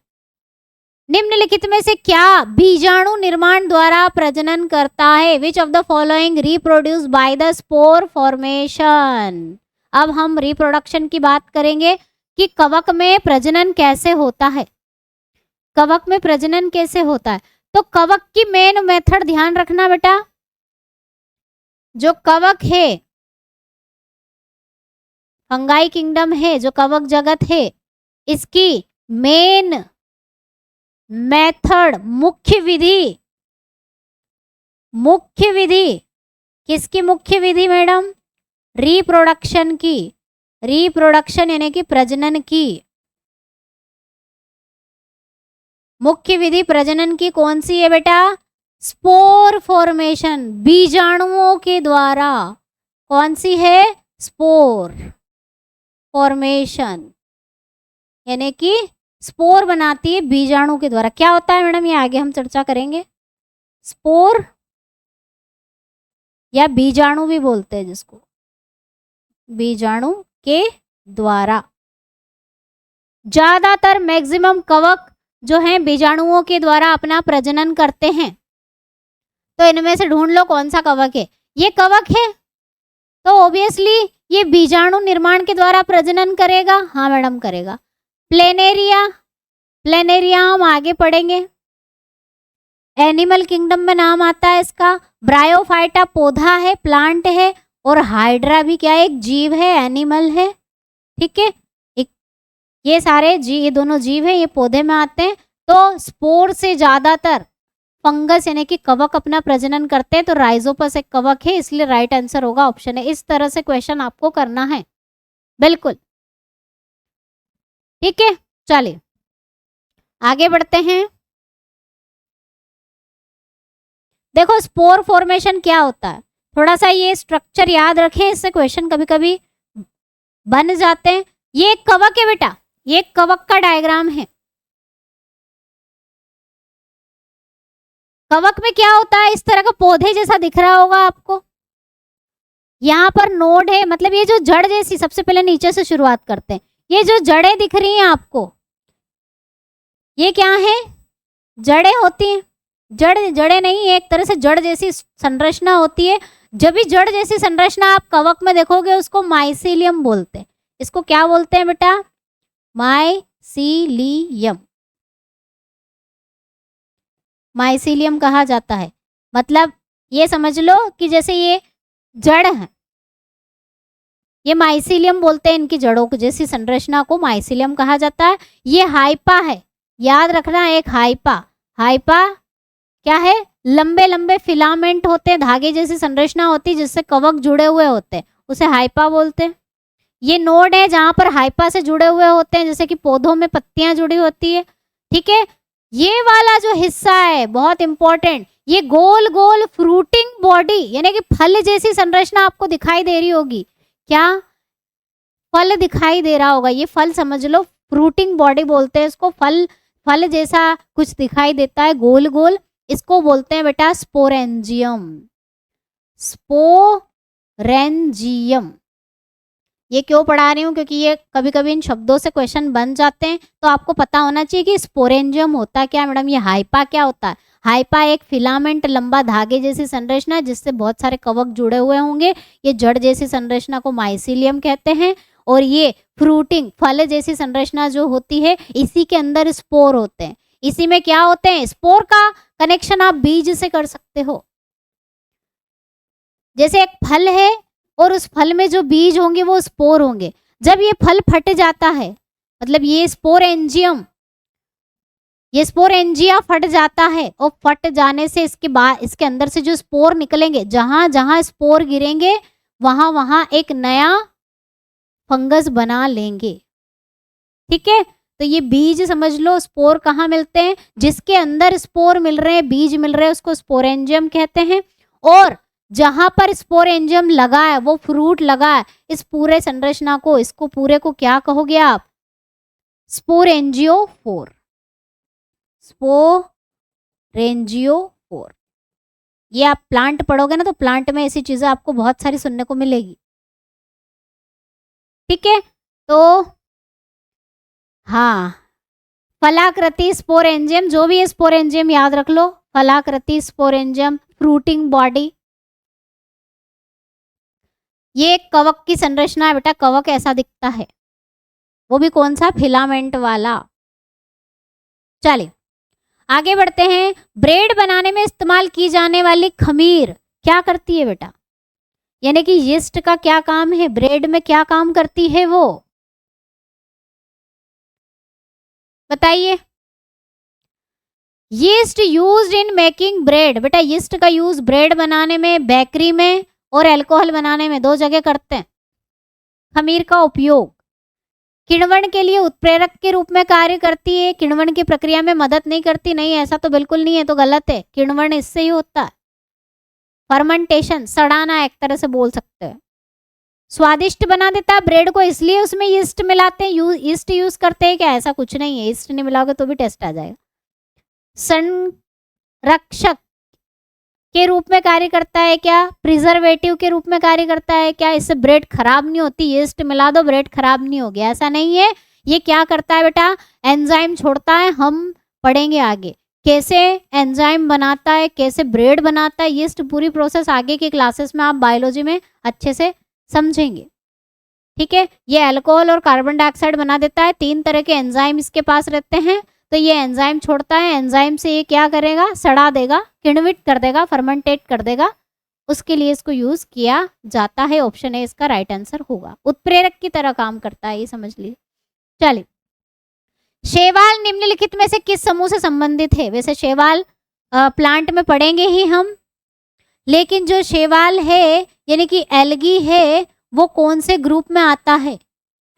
निम्नलिखित में से क्या बीजाणु निर्माण द्वारा प्रजनन करता है? विच of the following reproduce by the spore formation. अब हम रिप्रोडक्शन की बात करेंगे कि कवक में प्रजनन कैसे होता है। कवक में प्रजनन कैसे होता है? तो कवक की मेन मेथड ध्यान रखना बेटा, जो कवक है, फंगाई किंगडम है, जो कवक जगत है, इसकी मेन मेथड, मुख्य विधि किसकी मुख्य विधि मैडम? रिप्रोडक्शन की। रिप्रोडक्शन यानी कि प्रजनन की मुख्य विधि प्रजनन की कौन सी है बेटा? स्पोर फॉर्मेशन, बीजाणुओं के द्वारा। कौन सी है? स्पोर फॉर्मेशन, यानी कि स्पोर बनाती है बीजाणु के द्वारा। क्या होता है मैडम? ये आगे हम चर्चा करेंगे। स्पोर या बीजाणु भी बोलते हैं जिसको, बीजाणु के द्वारा। ज्यादातर मैक्सिमम कवक जो हैं बीजाणुओं के द्वारा अपना प्रजनन करते हैं। तो इनमें से ढूंढ लो कौन सा कवक है। ये कवक है तो ऑब्वियसली ये बीजाणु निर्माण के द्वारा प्रजनन करेगा। हाँ मैडम करेगा। प्लेनेरिया, प्लेनेरिया हम आगे पढ़ेंगे, एनिमल किंगडम में नाम आता है इसका। ब्रायोफाइटा पौधा है, प्लांट है, और हाइड्रा भी क्या है? एक जीव है, एनिमल है। ठीक है, ये सारे ये दोनों जीव है, ये पौधे में आते हैं। तो स्पोर से ज्यादातर फंगस यानी कि कवक अपना प्रजनन करते हैं। तो राइजोपस एक कवक है, इसलिए राइट आंसर होगा ऑप्शन है। इस तरह से क्वेश्चन आपको करना है, बिल्कुल ठीक है। चलिए आगे बढ़ते हैं। देखो स्पोर फॉर्मेशन क्या होता है, थोड़ा सा ये स्ट्रक्चर याद रखें, इससे क्वेश्चन कभी कभी बन जाते हैं। ये एक कवक है बेटा, ये एक कवक का डायग्राम है। कवक में क्या होता है? इस तरह का पौधे जैसा दिख रहा होगा आपको। यहाँ पर नोड है, मतलब ये जो जड़ जैसी, सबसे पहले नीचे से शुरुआत करते हैं। ये जो जड़ें दिख रही हैं आपको, ये क्या है? जड़ें होती हैं। जड़ें नहीं, एक तरह से जड़ जैसी संरचना होती है। जब भी जड़ जैसी संरचना आप कवक में देखोगे उसको माइसीलियम बोलते हैं। इसको क्या बोलते हैं बेटा? माइसीलियम, माइसीलियम कहा जाता है। मतलब ये समझ लो कि जैसे ये जड़ है, ये माइसीलियम बोलते हैं, इनकी जड़ों की जैसी संरचना को माइसीलियम कहा जाता है। ये हाइपा है, याद रखना, एक हाइपा। हाइपा क्या है? लंबे लंबे फिलामेंट होते हैं, धागे जैसी संरचना होती है जिससे कवक जुड़े हुए होते हैं, उसे हाइपा बोलते हैं। ये नोड है जहां पर हाइपा से जुड़े हुए होते हैं, जैसे कि पौधों में पत्तियां जुड़ी होती है। ठीक है, ये वाला जो हिस्सा है बहुत इंपॉर्टेंट, ये गोल गोल फ्रूटिंग बॉडी यानी कि फल जैसी संरचना आपको दिखाई दे रही होगी। क्या? फल दिखाई दे रहा होगा, ये फल समझ लो, फ्रूटिंग बॉडी बोलते हैं इसको। फल जैसा कुछ दिखाई देता है गोल गोल, इसको बोलते हैं बेटा स्पोरेंजियम। स्पोरेंजियम। ये क्यों पढ़ा रही हूँ? क्योंकि ये कभी कभी इन शब्दों से क्वेश्चन बन जाते हैं, तो आपको पता होना चाहिए कि स्पोरेंजियम होता क्या मैडम। ये हाइपा क्या होता है? हाइपा एक फिलामेंट, लंबा धागे जैसी संरचना जिससे बहुत सारे कवक जुड़े हुए होंगे। ये जड़ जैसी संरचना को माइसीलियम कहते हैं। और ये फ्रूटिंग फल जैसी संरचना जो होती है, इसी के अंदर स्पोर होते हैं। इसी में क्या होते हैं, स्पोर का कनेक्शन आप बीज से कर सकते हो। जैसे एक फल है और उस फल में जो बीज होंगे वो स्पोर होंगे। जब ये फल फट जाता है, मतलब ये स्पोरेंजिया फट जाता है और फट जाने से इसके बाद इसके अंदर से जो स्पोर निकलेंगे, जहां जहां स्पोर गिरेंगे वहां वहां एक नया फंगस बना लेंगे। ठीक है, तो ये बीज समझ लो। स्पोर कहाँ मिलते हैं, जिसके अंदर स्पोर मिल रहे हैं, बीज मिल रहे हैं, उसको स्पोरेंजियम कहते हैं। और जहां पर स्पोरेंजियम लगा है, वो फ्रूट लगा है, इस पूरे संरचना को, इसको पूरे को क्या कहोगे आप, स्पोरेंजियोफोर। स्पोरेंजियोफोर। ये आप प्लांट पढ़ोगे ना, तो प्लांट में ऐसी चीजें आपको बहुत सारी सुनने को मिलेगी। ठीक है, तो हाँ, फलाकृति स्पोरेंजियम, जो भी है स्पोरेंजियम याद रख लो, फलाकृति स्पोरेंजियम, फ्रूटिंग बॉडी। ये एक कवक की संरचना है बेटा, कवक ऐसा दिखता है, वो भी कौन सा, फिलामेंट वाला। चलिए आगे बढ़ते हैं। ब्रेड बनाने में इस्तेमाल की जाने वाली खमीर क्या करती है बेटा, यानी कि यीस्ट का क्या काम है, ब्रेड में क्या काम करती है वो, बताइए। Yeast used in making bread, बेटा यीस्ट का यूज ब्रेड बनाने में, बेकरी में और अल्कोहल बनाने में, 2 जगह करते हैं। खमीर का उपयोग किण्वन के लिए उत्प्रेरक के रूप में कार्य करती है, किण्वन की प्रक्रिया में मदद नहीं करती, नहीं ऐसा तो बिल्कुल नहीं है, तो गलत है। किण्वन इससे ही होता है, फर्मेंटेशन, सड़ाना एक तरह से बोल सकते हैं। स्वादिष्ट बना देता है ब्रेड को, इसलिए उसमें यीस्ट मिलाते हैं, यीस्ट यूज करते हैं क्या, ऐसा कुछ नहीं है, यीस्ट नहीं मिलाओगे तो भी टेस्ट आ जाएगा। संरक्षक के रूप में कार्य करता है क्या, प्रिजर्वेटिव के रूप में कार्य करता है क्या, इससे ब्रेड खराब नहीं होती, यीस्ट मिला दो ब्रेड खराब नहीं हो गया, ऐसा नहीं है। ये क्या करता है बेटा, एंजाइम छोड़ता है, हम पढ़ेंगे आगे कैसे एंजाइम बनाता है, कैसे ब्रेड बनाता है, यीस्ट पूरी प्रोसेस आगे की क्लासेस में आप बायोलॉजी में अच्छे से समझेंगे। ठीक है, ये अल्कोहल और कार्बन डाइऑक्साइड बना देता है, 3 तरह के एंजाइम इसके पास रहते हैं, तो ये एंजाइम छोड़ता है, एंजाइम से ये क्या करेगा, सड़ा देगा, किण्वित कर देगा, फर्मेंटेट कर देगा, उसके लिए इसको यूज किया जाता है। ऑप्शन ए इसका राइट आंसर होगा, उत्प्रेरक की तरह काम करता है, ये समझ लीजिए। चलिए, शैवाल निम्नलिखित में से किस समूह से संबंधित है, वैसे शैवाल प्लांट में पढ़ेंगे ही हम, लेकिन जो शैवाल है यानी कि एल्गी है, वो कौन से ग्रुप में आता है,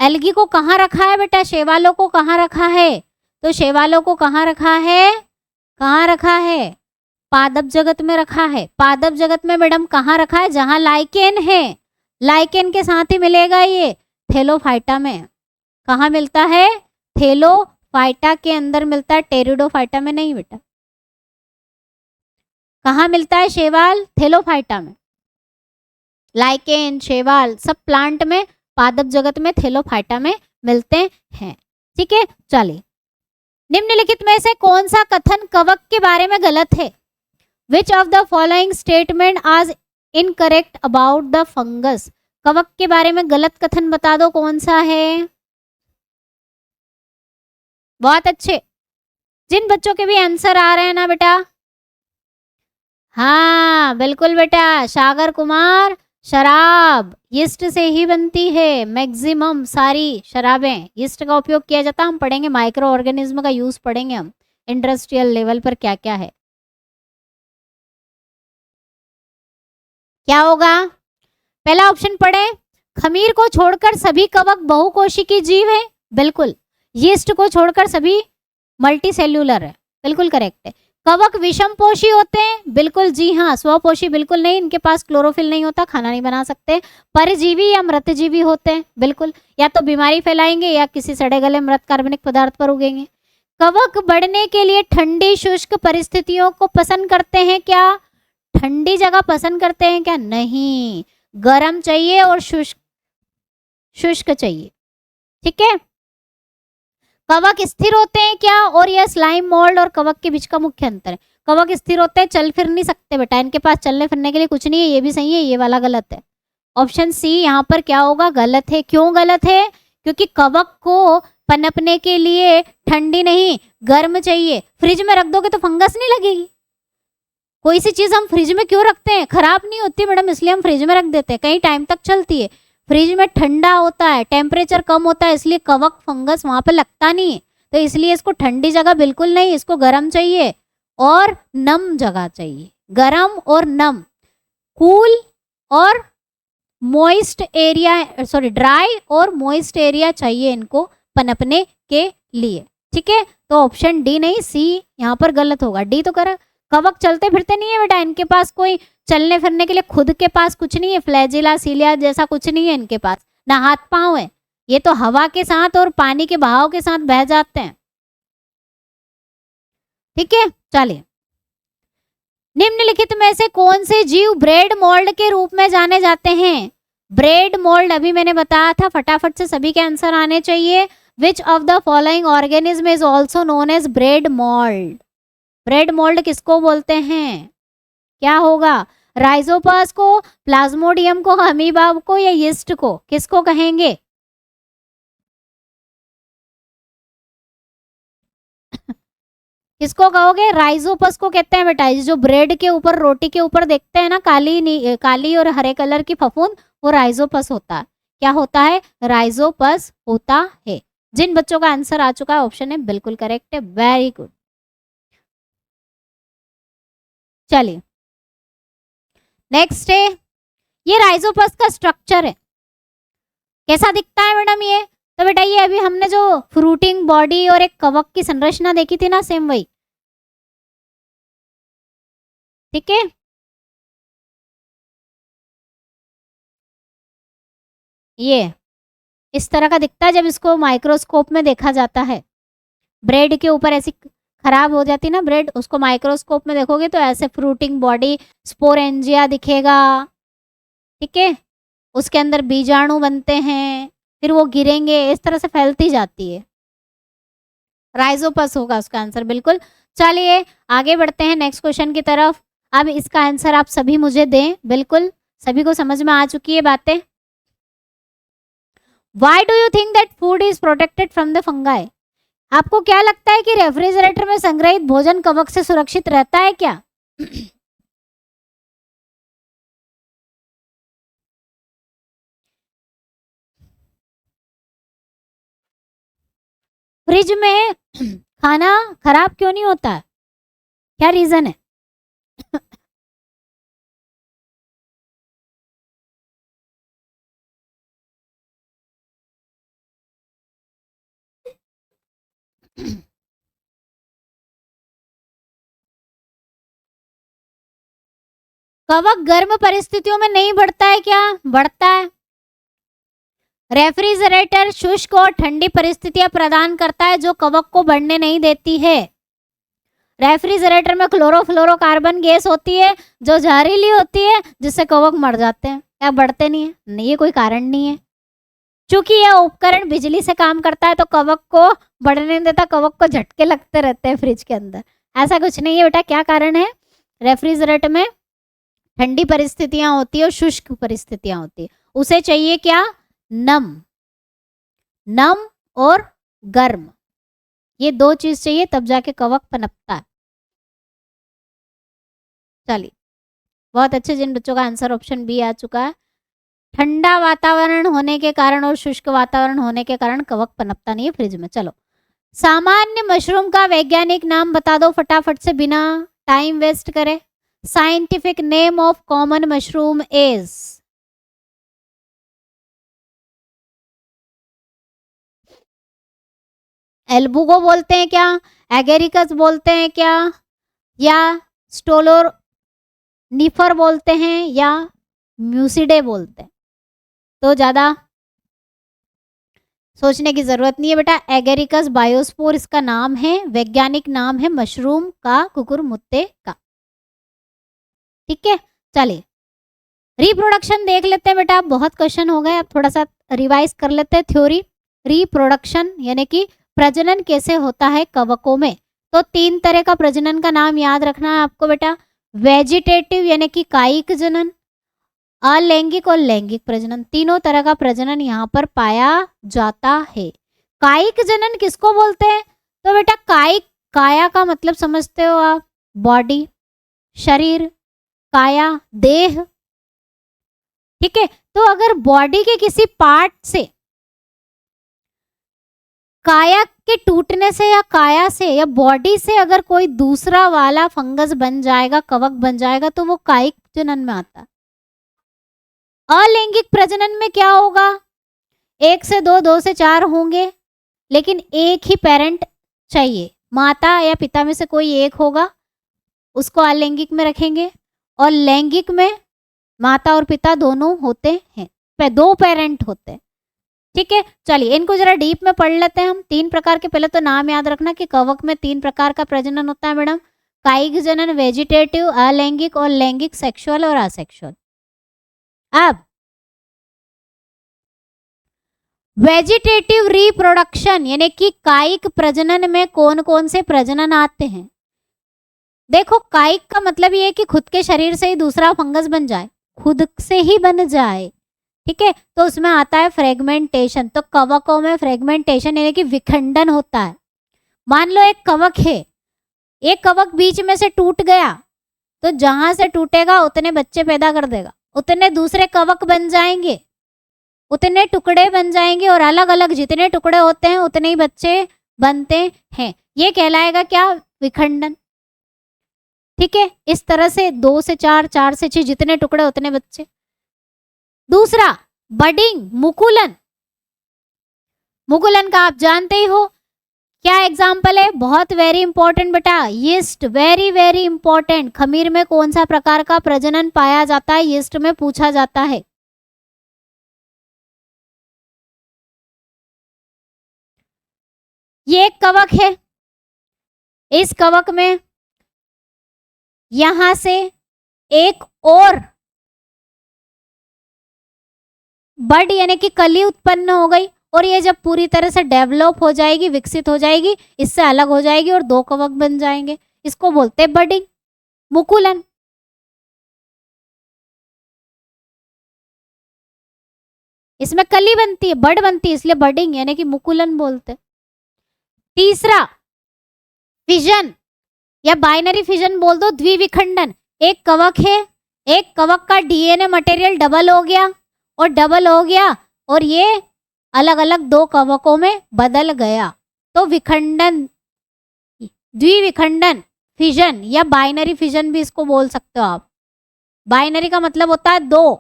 एल्गी को कहाँ रखा है बेटा, शैवालों को कहाँ रखा है, तो शैवालों को कहाँ रखा है, कहाँ रखा है, पादप जगत में रखा है। पादप जगत में मैडम कहाँ रखा है, जहां लाइकेन है, लाइकेन के साथ ही मिलेगा ये थैलोफाइटा में। कहाँ मिलता है, थैलोफाइटा के अंदर मिलता है, टेरिडोफाइटा में नहीं बेटा। कहाँ मिलता है शैवाल, थैलोफाइटा में। लाइकेन, शैवाल सब प्लांट में, पादप जगत में थैलोफाइटा में मिलते हैं। ठीक है, चलिए, निम्नलिखित में से कौन सा कथन कवक के बारे में गलत है, विच ऑफ द फॉलोइंग स्टेटमेंट आज इनकरेक्ट अबाउट द फंगस, कवक के बारे में गलत कथन बता दो कौन सा है। बहुत अच्छे, जिन बच्चों के भी आंसर आ रहे हैं ना बेटा, हाँ बिल्कुल बेटा, सागर कुमार, शराब यीस्ट से ही बनती है, मैक्सिमम सारी शराबें यीस्ट का उपयोग किया जाता है। हम पढ़ेंगे माइक्रो ऑर्गेनिज्म का यूज पढ़ेंगे हम इंडस्ट्रियल लेवल पर क्या क्या है। क्या होगा, पहला ऑप्शन पढ़े, खमीर को छोड़कर सभी कवक बहुकोशिकीय जीव है, बिल्कुल। यीस्ट को छोड़कर सभी मल्टी सेल्यूलर है, बिल्कुल करेक्ट है। कवक विषम पोषी होते हैं, बिल्कुल जी हाँ, स्वपोषी बिल्कुल नहीं, इनके पास क्लोरोफिल नहीं होता, खाना नहीं बना सकते। परजीवी या मृतजीवी होते हैं, बिल्कुल, या तो बीमारी फैलाएंगे या किसी सड़े गले मृत कार्बनिक पदार्थ पर उगेंगे। कवक बढ़ने के लिए ठंडी शुष्क परिस्थितियों को पसंद करते हैं क्या, ठंडी जगह पसंद करते हैं क्या, नहीं, गर्म चाहिए और शुष्क चाहिए। ठीक है, कवक स्थिर होते हैं क्या, और यह स्लाइम मोल्ड और कवक के बीच का मुख्य अंतर है। कवक स्थिर होते हैं, चल फिर नहीं सकते बेटा, इनके पास चलने फिरने के लिए कुछ नहीं है, ये भी सही है, ये वाला गलत है। ऑप्शन सी यहाँ पर क्या होगा, गलत है। क्यों गलत है? क्योंकि कवक को पनपने के लिए ठंडी नहीं गर्म चाहिए। फ्रिज में रख दोगे तो फंगस नहीं लगेगी। कोई सी चीज हम फ्रिज में क्यों रखते हैं? खराब नहीं होती मैडम, इसलिए हम फ्रिज में रख देते हैं, कई टाइम तक चलती है। फ्रिज में ठंडा होता है, टेम्परेचर कम होता है, इसलिए कवक फंगस वहां पर लगता नहीं है। तो इसलिए इसको ठंडी जगह बिल्कुल नहीं, इसको गर्म चाहिए और नम जगह चाहिए। गर्म और नम, कूल और मॉइस्ट एरिया, सॉरी ड्राई और मॉइस्ट एरिया चाहिए इनको पनपने के लिए। ठीक है, तो ऑप्शन डी नहीं, सी यहाँ पर गलत होगा। डी तो कर, कवक चलते फिरते नहीं है बेटा, इनके पास कोई चलने फिरने के लिए खुद के पास कुछ नहीं है, फ्लैजिला सीलिया जैसा कुछ नहीं है इनके पास, ना हाथ पांव है। ये तो हवा के साथ और पानी के बहाव के साथ बह जाते हैं। ठीक है, चलिए, निम्नलिखित में से कौन से जीव ब्रेड मोल्ड के रूप में जाने जाते हैं? ब्रेड मोल्ड अभी मैंने बताया था, फटाफट से सभी के आंसर आने चाहिए। Which of the following organism is also known as bread mould? Bread mould किसको बोलते हैं? क्या होगा? राइजोपस को, प्लाज्मोडियम को, अमीबा को या यीस्ट को? किसको कहेंगे? किसको कहोगे? राइजोपस को कहते हैं बेटा। जो ब्रेड के ऊपर, रोटी के ऊपर देखते हैं ना काली और हरे कलर की फफूंद, वो राइजोपस होता है। क्या होता है? राइजोपस होता है। जिन बच्चों का आंसर आ चुका है ऑप्शन है बिल्कुल करेक्ट है, वेरी गुड। चलिए नेक्स्ट है, ये राइजोपस का स्ट्रक्चर है, कैसा दिखता है मैडम ये? तो बेटा ये अभी हमने जो फ्रूटिंग बॉडी और एक कवक की संरचना देखी थी ना, सेम वही। ठीक है, ये इस तरह का दिखता है जब इसको माइक्रोस्कोप में देखा जाता है। ब्रेड के ऊपर ऐसी खराब हो जाती ना ब्रेड, उसको माइक्रोस्कोप में देखोगे तो ऐसे फ्रूटिंग बॉडी, स्पोरेंजिया दिखेगा। ठीक है, उसके अंदर बीजाणु बनते हैं, फिर वो गिरेंगे, इस तरह से फैलती जाती है। राइजोपस होगा उसका आंसर बिल्कुल। चलिए आगे बढ़ते हैं नेक्स्ट क्वेश्चन की तरफ। अब इसका आंसर आप सभी मुझे दें, बिल्कुल सभी को समझ में आ चुकी है बातें। Why do you think that food is protected from the fungi? आपको क्या लगता है कि रेफ्रिजरेटर में संग्रहित भोजन कवक से सुरक्षित रहता है क्या? फ्रिज में खाना खराब क्यों नहीं होता है? क्या रीजन है? कवक गर्म परिस्थितियों में नहीं बढ़ता है क्या? बढ़ता है। रेफ्रिजरेटर शुष्क और ठंडी परिस्थितियां प्रदान करता है जो कवक को बढ़ने नहीं देती है। रेफ्रिजरेटर में क्लोरोफ्लोरोकार्बन गैस होती है जो जहरीली होती है, जिससे कवक मर जाते हैं या बढ़ते नहीं है। नहीं, ये कोई कारण नहीं है। चूंकि यह उपकरण बिजली से काम करता है तो कवक को बढ़ने नहीं देता, कवक को झटके लगते रहते हैं फ्रिज के अंदर। ऐसा कुछ नहीं है बेटा। क्या कारण है? रेफ्रिजरेटर में ठंडी परिस्थितियां होती है और शुष्क परिस्थितियां होती है। उसे चाहिए क्या? नम, नम और गर्म, ये दो चीज चाहिए, तब जाके कवक पनपता है। चलिए बहुत अच्छे, जिन बच्चों का आंसर ऑप्शन बी आ चुका है। ठंडा वातावरण होने के कारण और शुष्क वातावरण होने के कारण कवक पनपता नहीं है फ्रिज में। चलो, सामान्य मशरूम का वैज्ञानिक नाम बता दो फटाफट से, बिना टाइम वेस्ट करे। Scientific name of common mushroom is? Albugo बोलते हैं क्या? एगेरिकस बोलते हैं क्या? या स्टोलोर निफर बोलते हैं या म्यूसिडे बोलते हैं? तो ज्यादा सोचने की जरूरत नहीं है बेटा। एगेरिकस बायोस्पोर इसका नाम है, वैज्ञानिक नाम है मशरूम का, कुकुरमुत्ते का। ठीक है, चलिए रिप्रोडक्शन देख लेते हैं बेटा। बहुत क्वेश्चन हो गए, अब थोड़ा सा रिवाइज कर लेते हैं थ्योरी। रिप्रोडक्शन यानी कि प्रजनन कैसे होता है कवकों में। तो 3 तरह का प्रजनन का नाम याद रखना है आपको बेटा। वेजिटेटिव यानी कि कायिक जनन, अलैंगिक और लैंगिक प्रजनन, तीनों तरह का प्रजनन यहाँ पर पाया जाता है। कायिक जनन किसको बोलते हैं? तो बेटा कायिक, काया का मतलब समझते हो आप, बॉडी, शरीर, काया देह, ठीक है। तो अगर बॉडी के किसी पार्ट से, काया के टूटने से या काया से या बॉडी से अगर कोई दूसरा वाला फंगस बन जाएगा, कवक बन जाएगा, तो वो कायिक जनन में आता है। अलैंगिक प्रजनन में क्या होगा? 1 से 2, 2 से 4 होंगे, लेकिन एक ही पेरेंट चाहिए, माता या पिता में से कोई एक होगा, उसको अलैंगिक में रखेंगे। और लैंगिक में माता और पिता दोनों होते हैं, 2 पेरेंट होते हैं, ठीक है। चलिए इनको जरा डीप में पढ़ लेते हैं हम। 3 प्रकार के, पहले तो नाम याद रखना कि कवक में 3 प्रकार का प्रजनन होता है मैडम, कायिक जनन, वेजिटेटिव, अलैंगिक, और लैंगिक सेक्सुअल और असेक्सुअल। अब वेजिटेटिव रिप्रोडक्शन यानी कि कायिक प्रजनन में कौन कौन से प्रजनन आते हैं? देखो कायिक का मतलब ये है कि खुद के शरीर से ही दूसरा फंगस बन जाए, खुद से ही बन जाए, ठीक है। तो उसमें आता है फ्रेगमेंटेशन। तो कवकों में फ्रेगमेंटेशन यानी कि विखंडन होता है। मान लो एक कवक है, एक कवक बीच में से टूट गया, तो जहां से टूटेगा उतने बच्चे पैदा कर देगा, उतने दूसरे कवक बन जाएंगे, उतने टुकड़े बन जाएंगे, और अलग अलग जितने टुकड़े होते हैं उतने ही बच्चे बनते हैं। ये कहलाएगा क्या? विखंडन, ठीक है। इस तरह से 2 से 4, 4 से 6, जितने टुकड़े उतने बच्चे। दूसरा बडिंग, मुकुलन। मुकुलन का आप जानते ही हो, क्या एग्जाम्पल है? बहुत वेरी इंपॉर्टेंट बेटा, यीस्ट, वेरी वेरी इंपॉर्टेंट। खमीर में कौन सा प्रकार का प्रजनन पाया जाता है? यीस्ट में पूछा जाता है। ये एक कवक है, इस कवक में यहां से एक और बड यानी कि कली उत्पन्न हो गई, और ये जब पूरी तरह से डेवलप हो जाएगी, विकसित हो जाएगी, इससे अलग हो जाएगी और 2 कवक बन जाएंगे, इसको बोलते हैं बडिंग, मुकुलन। इसमें कली बनती है, बड बनती है, इसलिए बडिंग यानी कि मुकुलन बोलते हैं। तीसरा फिजन या बाइनरी फिजन बोल दो, द्विविखंडन। एक कवक है, एक कवक का डीएनए मटेरियल डबल हो गया, और डबल हो गया और ये अलग अलग 2 कवकों में बदल गया, तो विखंडन, द्विविखंडन, फिजन या बाइनरी फिजन भी इसको बोल सकते हो आप। बाइनरी का मतलब होता है 2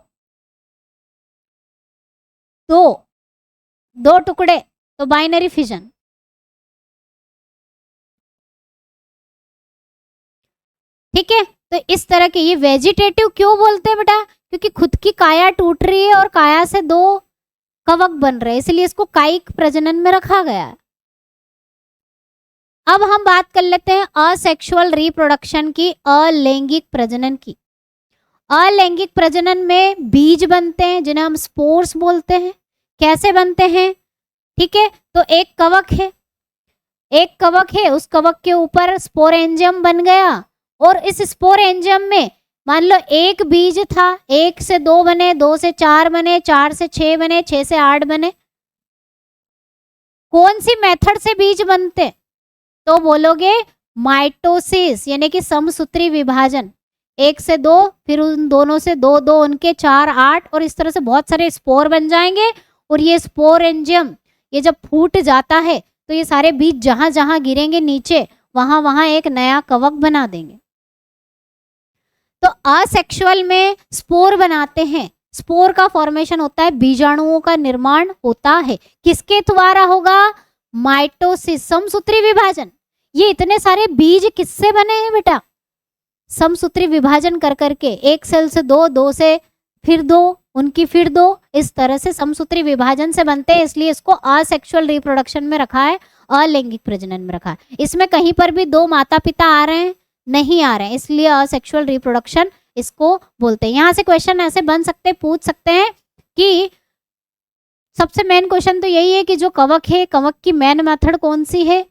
टुकड़े, तो बाइनरी फिजन, ठीक है। तो इस तरह के, ये वेजिटेटिव क्यों बोलते हैं बेटा? क्योंकि खुद की काया टूट रही है और काया से 2 कवक बन रहे हैं, इसलिए इसको कायिक प्रजनन में रखा गया है। अब हम बात कर लेते हैं असेक्सुअल रिप्रोडक्शन की, अलैंगिक प्रजनन की। अलैंगिक प्रजनन में बीज बनते हैं जिन्हें हम स्पोर्स बोलते हैं। कैसे बनते हैं? ठीक है, तो एक कवक है, उस कवक के ऊपर स्पोरेंजियम बन गया, और इस स्पोरेंजियम में मान लो एक बीज था, 1 से 2 बने, 2 से 4 बने, 4 से 6 बने, 6 से 8 बने। कौन सी मेथड से बीज बनते? तो बोलोगे माइटोसिस यानी कि समसूत्री विभाजन। 1 से 2, फिर उन दोनों से 2, 2 उनके 4, 8, और इस तरह से बहुत सारे स्पोर बन जाएंगे। और ये स्पोरेंजियम ये जब फूट जाता है तो ये सारे बीज जहां जहां गिरेंगे नीचे, वहां वहां एक नया कवक बना देंगे। तो असेक्सुअल में स्पोर बनाते हैं, स्पोर का फॉर्मेशन होता है, बीजाणुओं का निर्माण होता है। किसके द्वारा होगा? माइटोसिस, समसूत्री विभाजन। ये इतने सारे बीज किससे बने हैं बेटा? समसूत्री विभाजन कर करके, एक सेल से 2, 2 से फिर 2, उनकी फिर 2, इस तरह से समसूत्री विभाजन से बनते हैं, इसलिए इसको असेक्सुअल रिप्रोडक्शन में रखा है, अलैंगिक प्रजनन में रखा है। इसमें कहीं पर भी 2 माता पिता आ रहे हैं? नहीं आ रहे हैं, इसलिए असेक्सुअल रिप्रोडक्शन इसको बोलते हैं। यहाँ से क्वेश्चन ऐसे बन सकते, पूछ सकते हैं कि सबसे मेन क्वेश्चन तो यही है कि जो कवक है, कवक की मेन मेथड कौन सी है,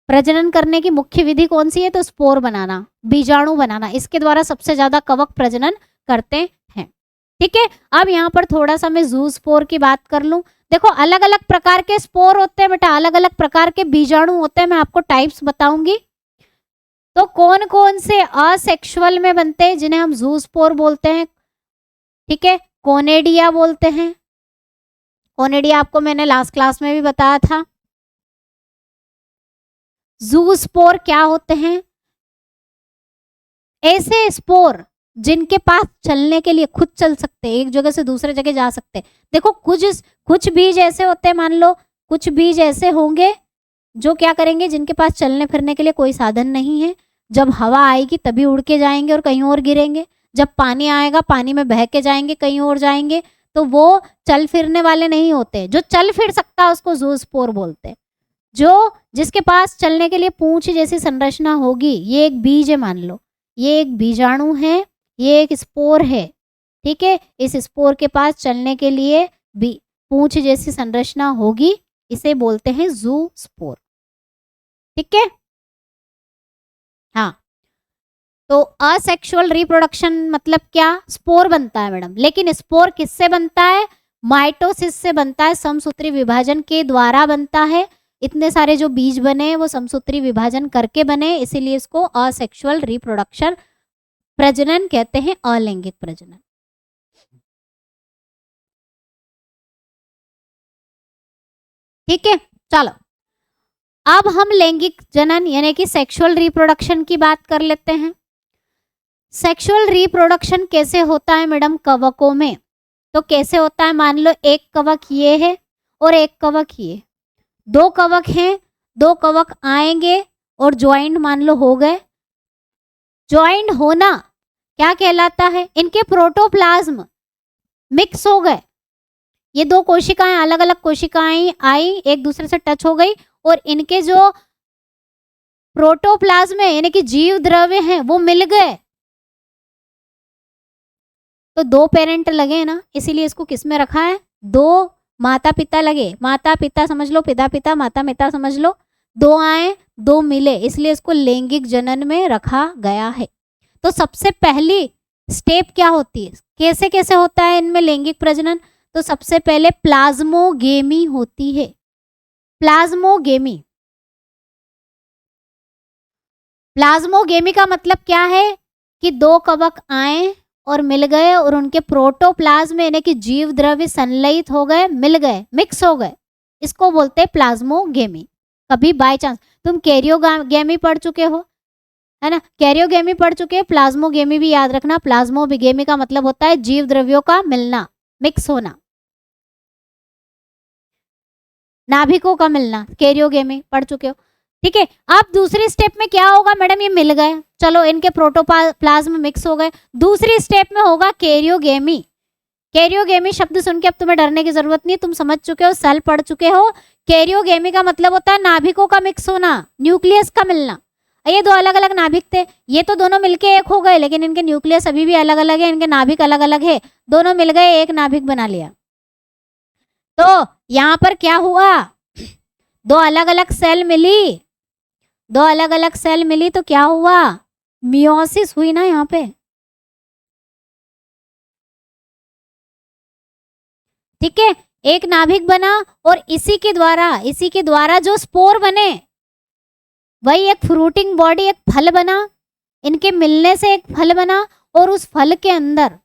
प्रजनन करने की मुख्य विधि कौन सी है? तो स्पोर बनाना, बीजाणु बनाना, इसके द्वारा सबसे ज्यादा कवक प्रजनन करते हैं। ठीक है। अब यहाँ पर थोड़ा सा मैं जू स्पोर की बात कर लूं। देखो अलग अलग प्रकार के स्पोर होते हैं बेटा, अलग अलग प्रकार के बीजाणु होते हैं, मैं आपको टाइप्स बताऊंगी। तो कौन कौन से असेक्सुअल में बनते हैं जिन्हें हम जू स्पोर बोलते हैं, ठीक है। कोनेडिया बोलते हैं, कोनेडिया आपको मैंने लास्ट क्लास में भी बताया था। जू स्पोर क्या होते हैं, ऐसे स्पोर जिनके पास चलने के लिए खुद चल सकते हैं, एक जगह से दूसरे जगह जा सकते हैं। देखो कुछ बीज ऐसे होते हैं, मान लो कुछ बीज ऐसे होंगे जो क्या करेंगे, जिनके पास चलने फिरने के लिए कोई साधन नहीं है, जब हवा आएगी तभी उड़ के जाएंगे और कहीं और गिरेंगे, जब पानी आएगा पानी में बह के जाएंगे, कहीं और जाएंगे, तो वो चल फिरने वाले नहीं होते। जो चल फिर सकता है उसको जूस्पोर बोलते हैं। जो जिसके पास चलने के लिए पूंछ जैसी संरचना होगी, ये एक बीज है, मान लो ये एक बीजाणु है, ये एक स्पोर है, ठीक है। इस स्पोर के पास चलने के लिए पूंछ जैसी संरचना होगी, इसे बोलते हैं जू स्पोर, ठीक है। हाँ, तो असेक्सुअल रिप्रोडक्शन मतलब क्या, स्पोर बनता है मैडम, लेकिन स्पोर किससे बनता है, माइटोसिस से बनता है, समसूत्री विभाजन के द्वारा बनता है। इतने सारे जो बीज बने वो समसूत्री विभाजन करके बने, इसीलिए इसको असेक्सुअल रिप्रोडक्शन प्रजनन कहते हैं, अलैंगिक प्रजनन। ठीक है, चलो अब हम लैंगिक जनन यानी कि सेक्सुअल रिप्रोडक्शन की बात कर लेते हैं। सेक्सुअल रिप्रोडक्शन कैसे होता है मैडम, कवकों में। तो कैसे होता है, मान लो एक कवक ये है और एक कवक ये, दो कवक हैं, दो कवक आएंगे और ज्वाइंट मान लो हो गए। ज्वाइंट होना क्या कहलाता है, इनके प्रोटोप्लाज्म मिक्स हो गए, ये दो कोशिकाएं अलग अलग कोशिकाएं आई, एक दूसरे से टच हो गई और इनके जो प्रोटोप्लाज्म है यानी कि जीव द्रव्य हैं वो मिल गए। तो दो पेरेंट लगे ना, इसीलिए इसको किस में रखा है, दो माता पिता लगे, माता पिता समझ लो, पिता पिता माता पिता समझ लो, दो आए दो मिले, इसलिए इसको लैंगिक जनन में रखा गया है। तो सबसे पहली स्टेप क्या होती है, कैसे कैसे होता है इनमें लैंगिक प्रजनन, तो सबसे पहले प्लाज्मोगेमी होती है। प्लाज्मोगेमी, प्लाज्मोगेमी का मतलब क्या है कि दो कवक आए और मिल गए और उनके प्रोटोप्लाज्म यानी कि जीव द्रव्य संलयित हो गए, मिल गए, मिक्स हो गए, इसको बोलते हैं प्लाज्मोगेमी। कभी बाय चांस तुम कैरियोगेमी पढ़ चुके हो, है ना, कैरियोगेमी पढ़ चुके हैं, प्लाज्मोगेमी भी याद रखना। प्लाज्मोगेमी का मतलब होता है जीव द्रव्यों का मिलना, मिक्स होना, नाभिकों का मिलना, कैरियोगेमी पढ़ चुके हो, ठीक है। अब दूसरी स्टेप में क्या होगा मैडम, ये मिल गए, चलो इनके प्रोटोप्लाज्म मिक्स हो गए, दूसरी स्टेप में होगा कैरियोगेमी। कैरियोगेमी शब्द सुन के अब तुम्हें डरने की जरूरत नहीं, तुम समझ चुके हो, सेल पढ़ चुके हो। कैरियोगेमी का मतलब होता है नाभिकों का मिक्स होना, न्यूक्लियस का मिलना। ये दो अलग अलग नाभिक थे, ये तो दोनों मिलके एक हो गए, लेकिन इनके न्यूक्लियस अभी भी अलग अलग है, इनके नाभिक अलग अलग है, दोनों मिल गए एक नाभिक बना लिया। तो यहाँ पर क्या हुआ, दो अलग अलग सेल मिली, दो अलग अलग सेल मिली तो क्या हुआ, मियोसिस हुई ना यहाँ पे, ठीक है। एक नाभिक बना और इसी के द्वारा जो स्पोर बने वही एक फ्रूटिंग बॉडी, एक फल बना, इनके मिलने से एक फल बना और उस फल के अंदर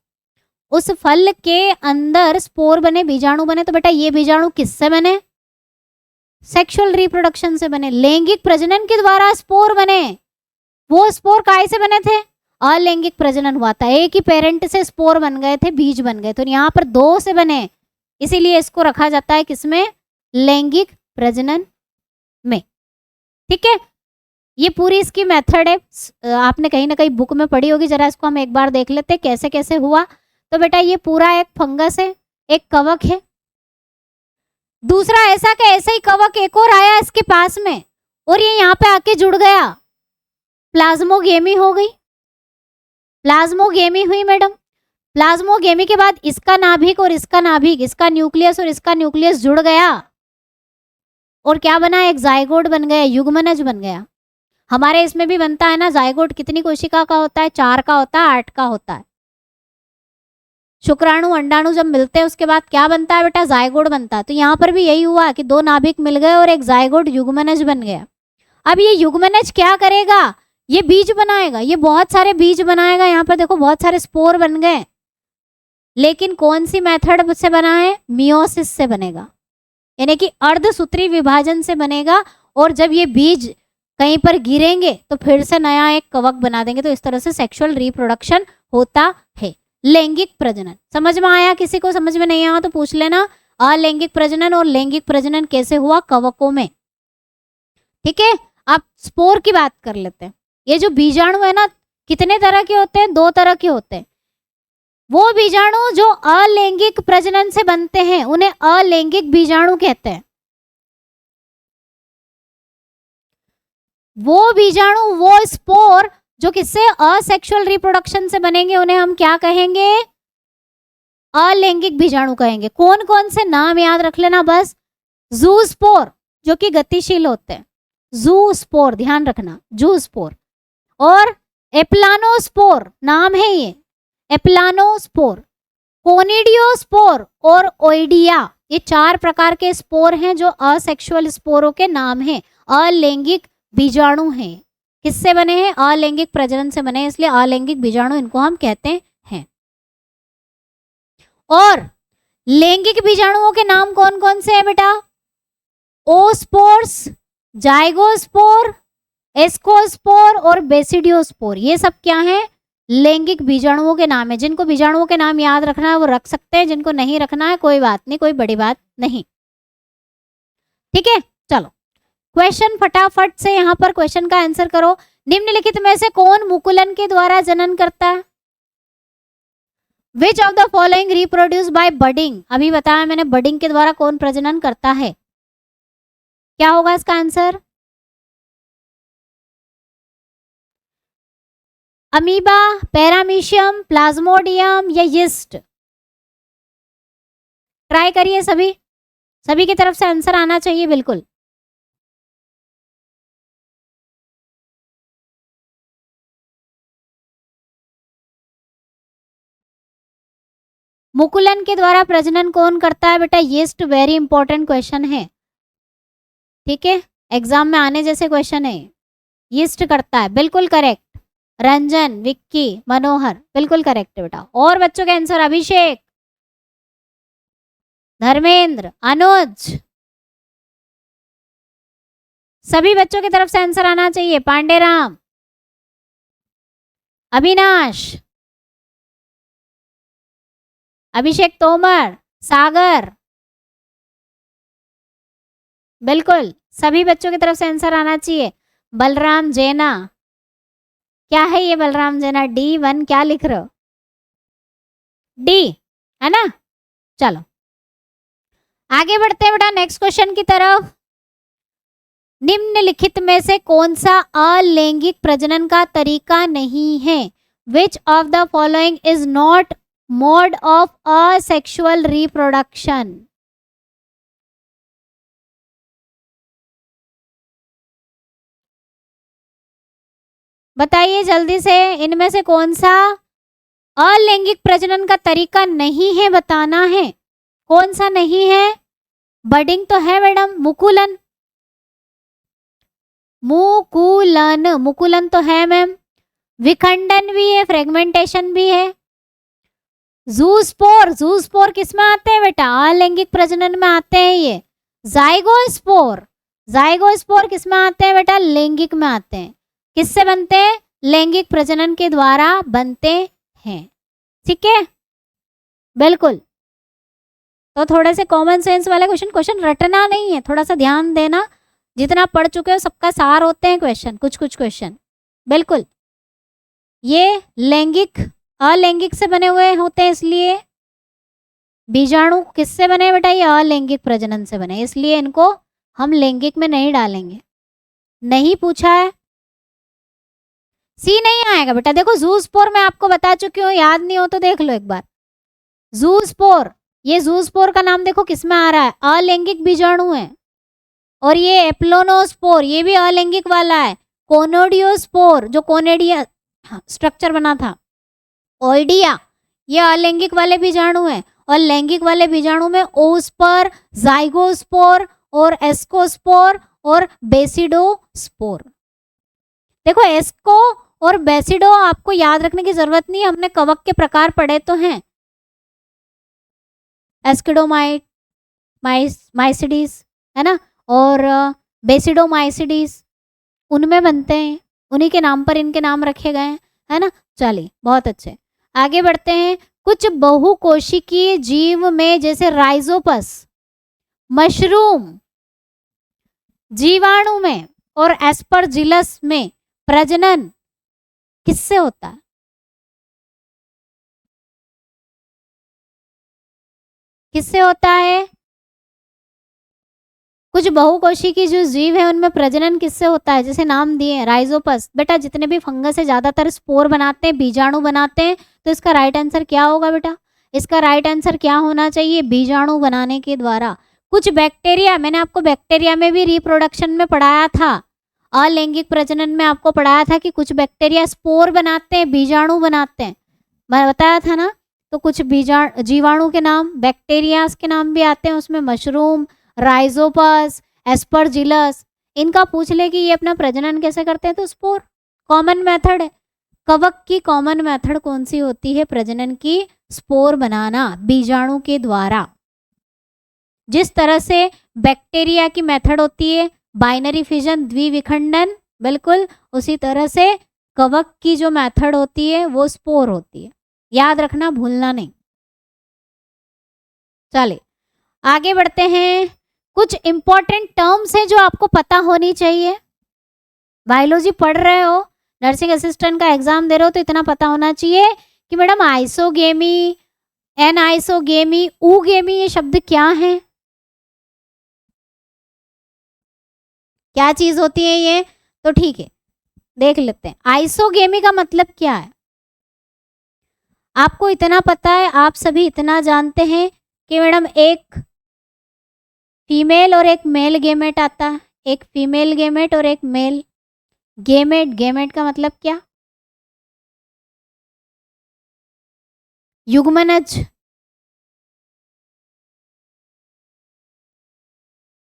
स्पोर बने, बीजाणु बने। तो बेटा ये बीजाणु किससे बने, सेक्सुअल रिप्रोडक्शन से बने, लैंगिक प्रजनन के द्वारा स्पोर बने। वो स्पोर काय से बने थे, अलैंगिक प्रजनन हुआ था, एक ही पेरेंट से स्पोर बन गए थे, बीज बन गए, तो यहाँ पर दो से बने, इसीलिए इसको रखा जाता है किसमें, लैंगिक प्रजनन में, ठीक है। ये पूरी इसकी मेथड है, आपने कहीं ना कहीं बुक में पढ़ी होगी, जरा इसको हम एक बार देख लेते हैं कैसे कैसे हुआ। तो बेटा ये पूरा एक फंगस है, एक कवक है, दूसरा ऐसा कि ऐसा ही कवक एक और आया इसके पास में और ये यहाँ पे आके जुड़ गया, प्लाज्मोगेमी हो गई, प्लाज्मोगेमी हुई मैडम। प्लाज्मोगेमी के बाद इसका नाभिक और इसका नाभिक, इसका न्यूक्लियस और इसका न्यूक्लियस जुड़ गया और क्या बना, एक जायगोट बन गया, युग्मनज बन गया। हमारे इसमें भी बनता है ना जायगोट, कितनी कोशिका का होता है, 4 का होता है, 8 का होता है, शुक्राणु अंडाणु जब मिलते हैं उसके बाद क्या बनता है बेटा, जायगोट बनता है। तो यहाँ पर भी यही हुआ कि दो नाभिक मिल गए और एक जायगोट युग्मनज बन गया। अब ये युग्मनज क्या करेगा, ये बीज बनाएगा, ये बहुत सारे बीज बनाएगा। यहाँ पर देखो बहुत सारे स्पोर बन गए, लेकिन कौन सी मेथड से बना है, मियोसिस से बनेगा, यानी कि अर्धसूत्री विभाजन से बनेगा। और जब ये बीज कहीं पर गिरेंगे तो फिर से नया एक कवक बना देंगे। तो इस तरह से सेक्सुअल रिप्रोडक्शन होता है। लैंगिक प्रजनन समझ में आया? किसी को समझ में नहीं आया तो पूछ लेना। अलैंगिक प्रजनन और लैंगिक प्रजनन कैसे हुआ कवकों में, ठीक है। अब स्पोर की बात कर लेते हैं। ये जो बीजाणु है ना, कितने तरह के होते हैं, 2 तरह के होते हैं। वो बीजाणु जो अलैंगिक प्रजनन से बनते हैं उन्हें अलैंगिक बीजाणु कहते हैं। वो बीजाणु, वो स्पोर जो किससे, असेक्सुअल रिप्रोडक्शन से बनेंगे, उन्हें हम क्या कहेंगे, अलैंगिक बीजाणु कहेंगे। कौन कौन से नाम याद रख लेना बस। जूस्पोर जो कि गतिशील होते हैं, जूस्पोर ध्यान रखना, जूस्पोर। और एप्लानोस्पोर नाम है ये, एप्लानोस्पोर, कोनिडियोस्पोर और ओइडिया। ये 4 प्रकार के स्पोर हैं जो असेक्सुअल स्पोरों के नाम हैं, अलैंगिक बीजाणु हैं। किससे बने हैं, अलैंगिक प्रजनन से बने हैं, इसलिए अलैंगिक बीजाणु इनको हम कहते हैं। और लैंगिक बीजाणुओं के नाम कौन कौन से हैं बेटा, ओस्पोर्स, जाइगोस्पोर, एस्कोस्पोर और बेसिडियोस्पोर। ये सब क्या है, लैंगिक बीजाणुओं के नाम है। जिनको बीजाणुओं के नाम याद रखना है वो रख सकते हैं, जिनको नहीं रखना है कोई बात नहीं, कोई बड़ी बात नहीं, ठीक है। चलो क्वेश्चन फटाफट से यहाँ पर क्वेश्चन का आंसर करो। निम्नलिखित में से कौन मुकुलन के द्वारा जनन करता है। विच of the following reproduce by budding, अभी बताया मैंने, बडिंग के द्वारा कौन प्रजनन करता है, क्या होगा इसका आंसर। अमीबा, पैरामीशियम, प्लाज्मोडियम या यीस्ट। ट्राई करिए, सभी की तरफ से आंसर आना चाहिए बिल्कुल। मुकुलन के द्वारा प्रजनन कौन करता है बेटा, यीस्ट। वेरी इंपॉर्टेंट क्वेश्चन है, ठीक है, एग्जाम में आने जैसे क्वेश्चन है। यीस्ट करता है, बिल्कुल करेक्ट। रंजन, विक्की, मनोहर, बिल्कुल करेक्ट बेटा। और बच्चों के आंसर, अभिषेक, धर्मेंद्र, अनुज, सभी बच्चों की तरफ से आंसर आना चाहिए। पांडेराम, अविनाश, अभिषेक तोमर, सागर, बिल्कुल सभी बच्चों की तरफ से आंसर आना चाहिए। बलराम जैना, क्या है ये बलराम जैना, D1 क्या लिख रहे हो, डी है ना। चलो आगे बढ़ते हैं बेटा नेक्स्ट क्वेश्चन की तरफ। निम्नलिखित में से कौन सा अलैंगिक प्रजनन का तरीका नहीं है। विच of the following is not mode of asexual reproduction. बताइए जल्दी से, इनमें से कौन सा अलैंगिक प्रजनन का तरीका नहीं है, बताना है। कौन सा नहीं है, बडिंग तो है मैडम, मुकुलन, मुकुलन, मुकुलन तो है मैम, विखंडन भी है, फ्रेगमेंटेशन भी है। जूस्पोर, जूस्पोर किस में आते हैं बेटा, अलैंगिक प्रजनन में आते हैं ये। जाइगोस्पोर, जाइगोस्पोर किस में आते हैं बेटा, लैंगिक में आते हैं। किससे बनते हैं, लैंगिक प्रजनन के द्वारा बनते हैं, ठीक है, बिल्कुल। तो थोड़े से कॉमन सेंस वाले क्वेश्चन रटना नहीं है, थोड़ा सा ध्यान देना। जितना पढ़ चुके हो सबका सार होते हैं क्वेश्चन, कुछ कुछ क्वेश्चन, बिल्कुल। ये लैंगिक अलैंगिक से बने हुए होते हैं, इसलिए बीजाणु किससे बने बेटा, ये अलैंगिक प्रजनन से बने, इसलिए इनको हम लैंगिक में नहीं डालेंगे। नहीं पूछा है, सी नहीं आएगा बेटा। देखो जूस्पोर मैं आपको बता चुकी हूँ, याद नहीं हो तो देख लो एक बार। जूस्पोर, ये जूस्पोर का नाम देखो किस में आ रहा है, अलैंगिक बीजाणु है। और ये एप्लोनोस्पोर, ये भी अलैंगिक वाला है। कोनोडियोस्पोर जो कोनेडिया स्ट्रक्चर बना था, ओइडिया ये अलैंगिक वाले बीजाणु हैं, और लैंगिक वाले बीजाणु में ओस्पर, जाइगोस्पोर और एस्कोस्पोर और बेसिडोस्पोर। देखो एस्को और बेसिडो आपको याद रखने की जरूरत नहीं है, हमने कवक के प्रकार पढ़े तो हैं, एस्किडोमाइट, माइसिडीज है ना, और बेसिडोमाइसिडीज, उनमें बनते हैं, उन्हीं के नाम पर इनके नाम रखे गए हैं, है ना। चलिए बहुत अच्छे, आगे बढ़ते हैं। कुछ बहुकोशिकीय जीव में जैसे राइजोपस, मशरूम, जीवाणु में और एस्परजिलस में प्रजनन किससे होता है? किससे होता है? कुछ बहुकोशिकीय जो जीव है उनमें प्रजनन किससे होता है? जैसे नाम दिए हैं राइजोपस। बेटा जितने भी फंगस है ज्यादातर स्पोर बनाते हैं, बीजाणु बनाते हैं, तो इसका राइट आंसर क्या होगा बेटा? इसका राइट आंसर क्या होना चाहिए? बीजाणु बनाने के द्वारा। कुछ बैक्टीरिया, मैंने आपको बैक्टीरिया में भी रिप्रोडक्शन में पढ़ाया था, अलैंगिक प्रजनन में आपको पढ़ाया था कि कुछ बैक्टीरिया स्पोर बनाते हैं, बीजाणु बनाते हैं, मैं बताया था ना। तो कुछ जीवाणु के नाम, बैक्टीरियाज के नाम भी आते हैं उसमें, मशरूम, राइजोपस, एस्परजिलस। इनका पूछ ले कि ये अपना प्रजनन कैसे करते हैं, तो स्पोर कॉमन मेथड है। कवक की कॉमन मेथड कौन सी होती है प्रजनन की? स्पोर बनाना बीजाणु के द्वारा। जिस तरह से बैक्टीरिया की मेथड होती है बाइनरी फिजन, द्विविखंडन, बिल्कुल उसी तरह से कवक की जो मेथड होती है वो स्पोर होती है। याद रखना, भूलना नहीं। चलिए आगे बढ़ते हैं। कुछ इंपॉर्टेंट टर्म्स हैं जो आपको पता होनी चाहिए। बायोलॉजी पढ़ रहे हो, नर्सिंग असिस्टेंट का एग्जाम दे रहे हो, तो इतना पता होना चाहिए कि मैडम आइसोगेमी, एनआइसोगेमी, ऊगेमी, ये शब्द क्या है, क्या चीज होती है ये? तो ठीक है देख लेते हैं। आइसोगेमी का मतलब क्या है? आपको इतना पता है, आप सभी इतना जानते हैं कि मैडम एक फीमेल और एक मेल गेमेट आता है, एक फीमेल गेमेट और एक मेल गेमेट। गेमेट का मतलब क्या? युग्मनज।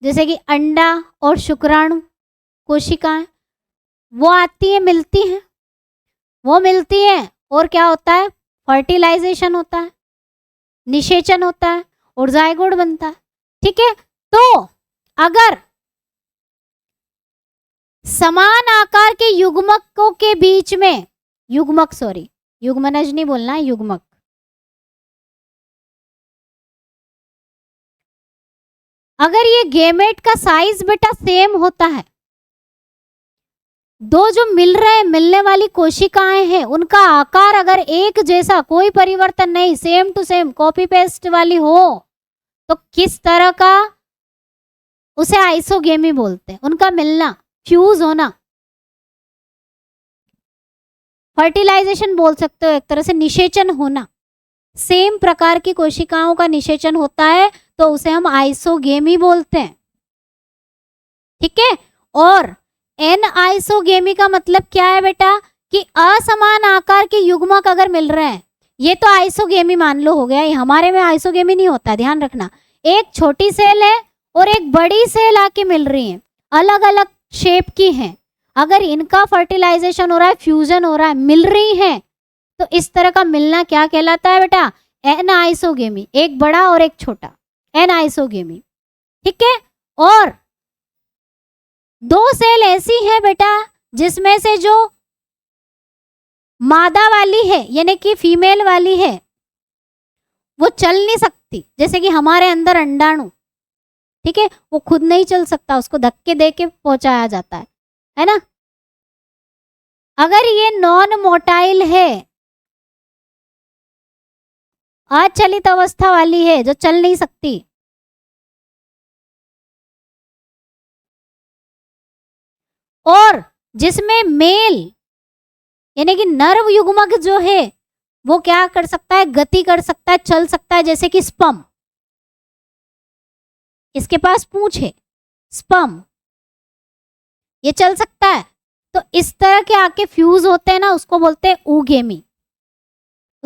जैसे कि अंडा और शुक्राणु कोशिकाएं, वो आती है, मिलती हैं, वो मिलती है और क्या होता है? फर्टिलाइजेशन होता है, निषेचन होता है और जायगोट बनता है। ठीक है, तो अगर समान आकार के युग्मकों के बीच में, युग्मक, सॉरी युग्मनज नहीं बोलना है, युग्मक, अगर ये गेमेट का साइज बेटा सेम होता है, दो जो मिल रहे मिलने वाली कोशिकाएं हैं उनका आकार अगर एक जैसा, कोई परिवर्तन नहीं, same to same, copy paste वाली हो, तो किस तरह का? उसे आइसोगेमी बोलते हैं। उनका मिलना, फ्यूज होना, फर्टिलाइजेशन बोल सकते हो एक तरह से, निषेचन होना। सेम प्रकार की कोशिकाओं का निषेचन होता है तो उसे हम आइसोगेमी बोलते हैं। ठीक है, और एन आइसोगेमी का मतलब क्या है बेटा? कि असमान आकार के युग्मक अगर मिल रहे हैं, ये तो आइसोगेमी मान लो हो गया। ये हमारे में आइसोगेमी नहीं होता, ध्यान रखना। एक छोटी सेल है और एक बड़ी सेल आके मिल रही है, अलग अलग शेप की हैं, अगर इनका फर्टिलाइजेशन हो रहा है, फ्यूजन हो रहा है, मिल रही है, तो इस तरह का मिलना क्या कहलाता है बेटा? Anisogamy. एक बड़ा और एक छोटा, एन आइसोगेमी। ठीक है, और दो सेल ऐसी है बेटा जिसमें से जो मादा वाली है यानी कि फीमेल वाली है वो चल नहीं सकती, जैसे कि हमारे अंदर अंडाणु, ठीक है, वो खुद नहीं चल सकता, उसको धक्के दे के पहुंचाया जाता है ना। अगर ये नॉन मोटाइल है, अचलित अवस्था वाली है, जो चल नहीं सकती, और जिसमें मेल यानी कि नर युग्मक जो है वो क्या कर सकता है? गति कर सकता है, चल सकता है, जैसे कि स्पर्म, इसके पास पूंछ है, स्पर्म, ये चल सकता है। तो इस तरह के आके फ्यूज होते हैं ना, उसको बोलते हैं ऊगेमी,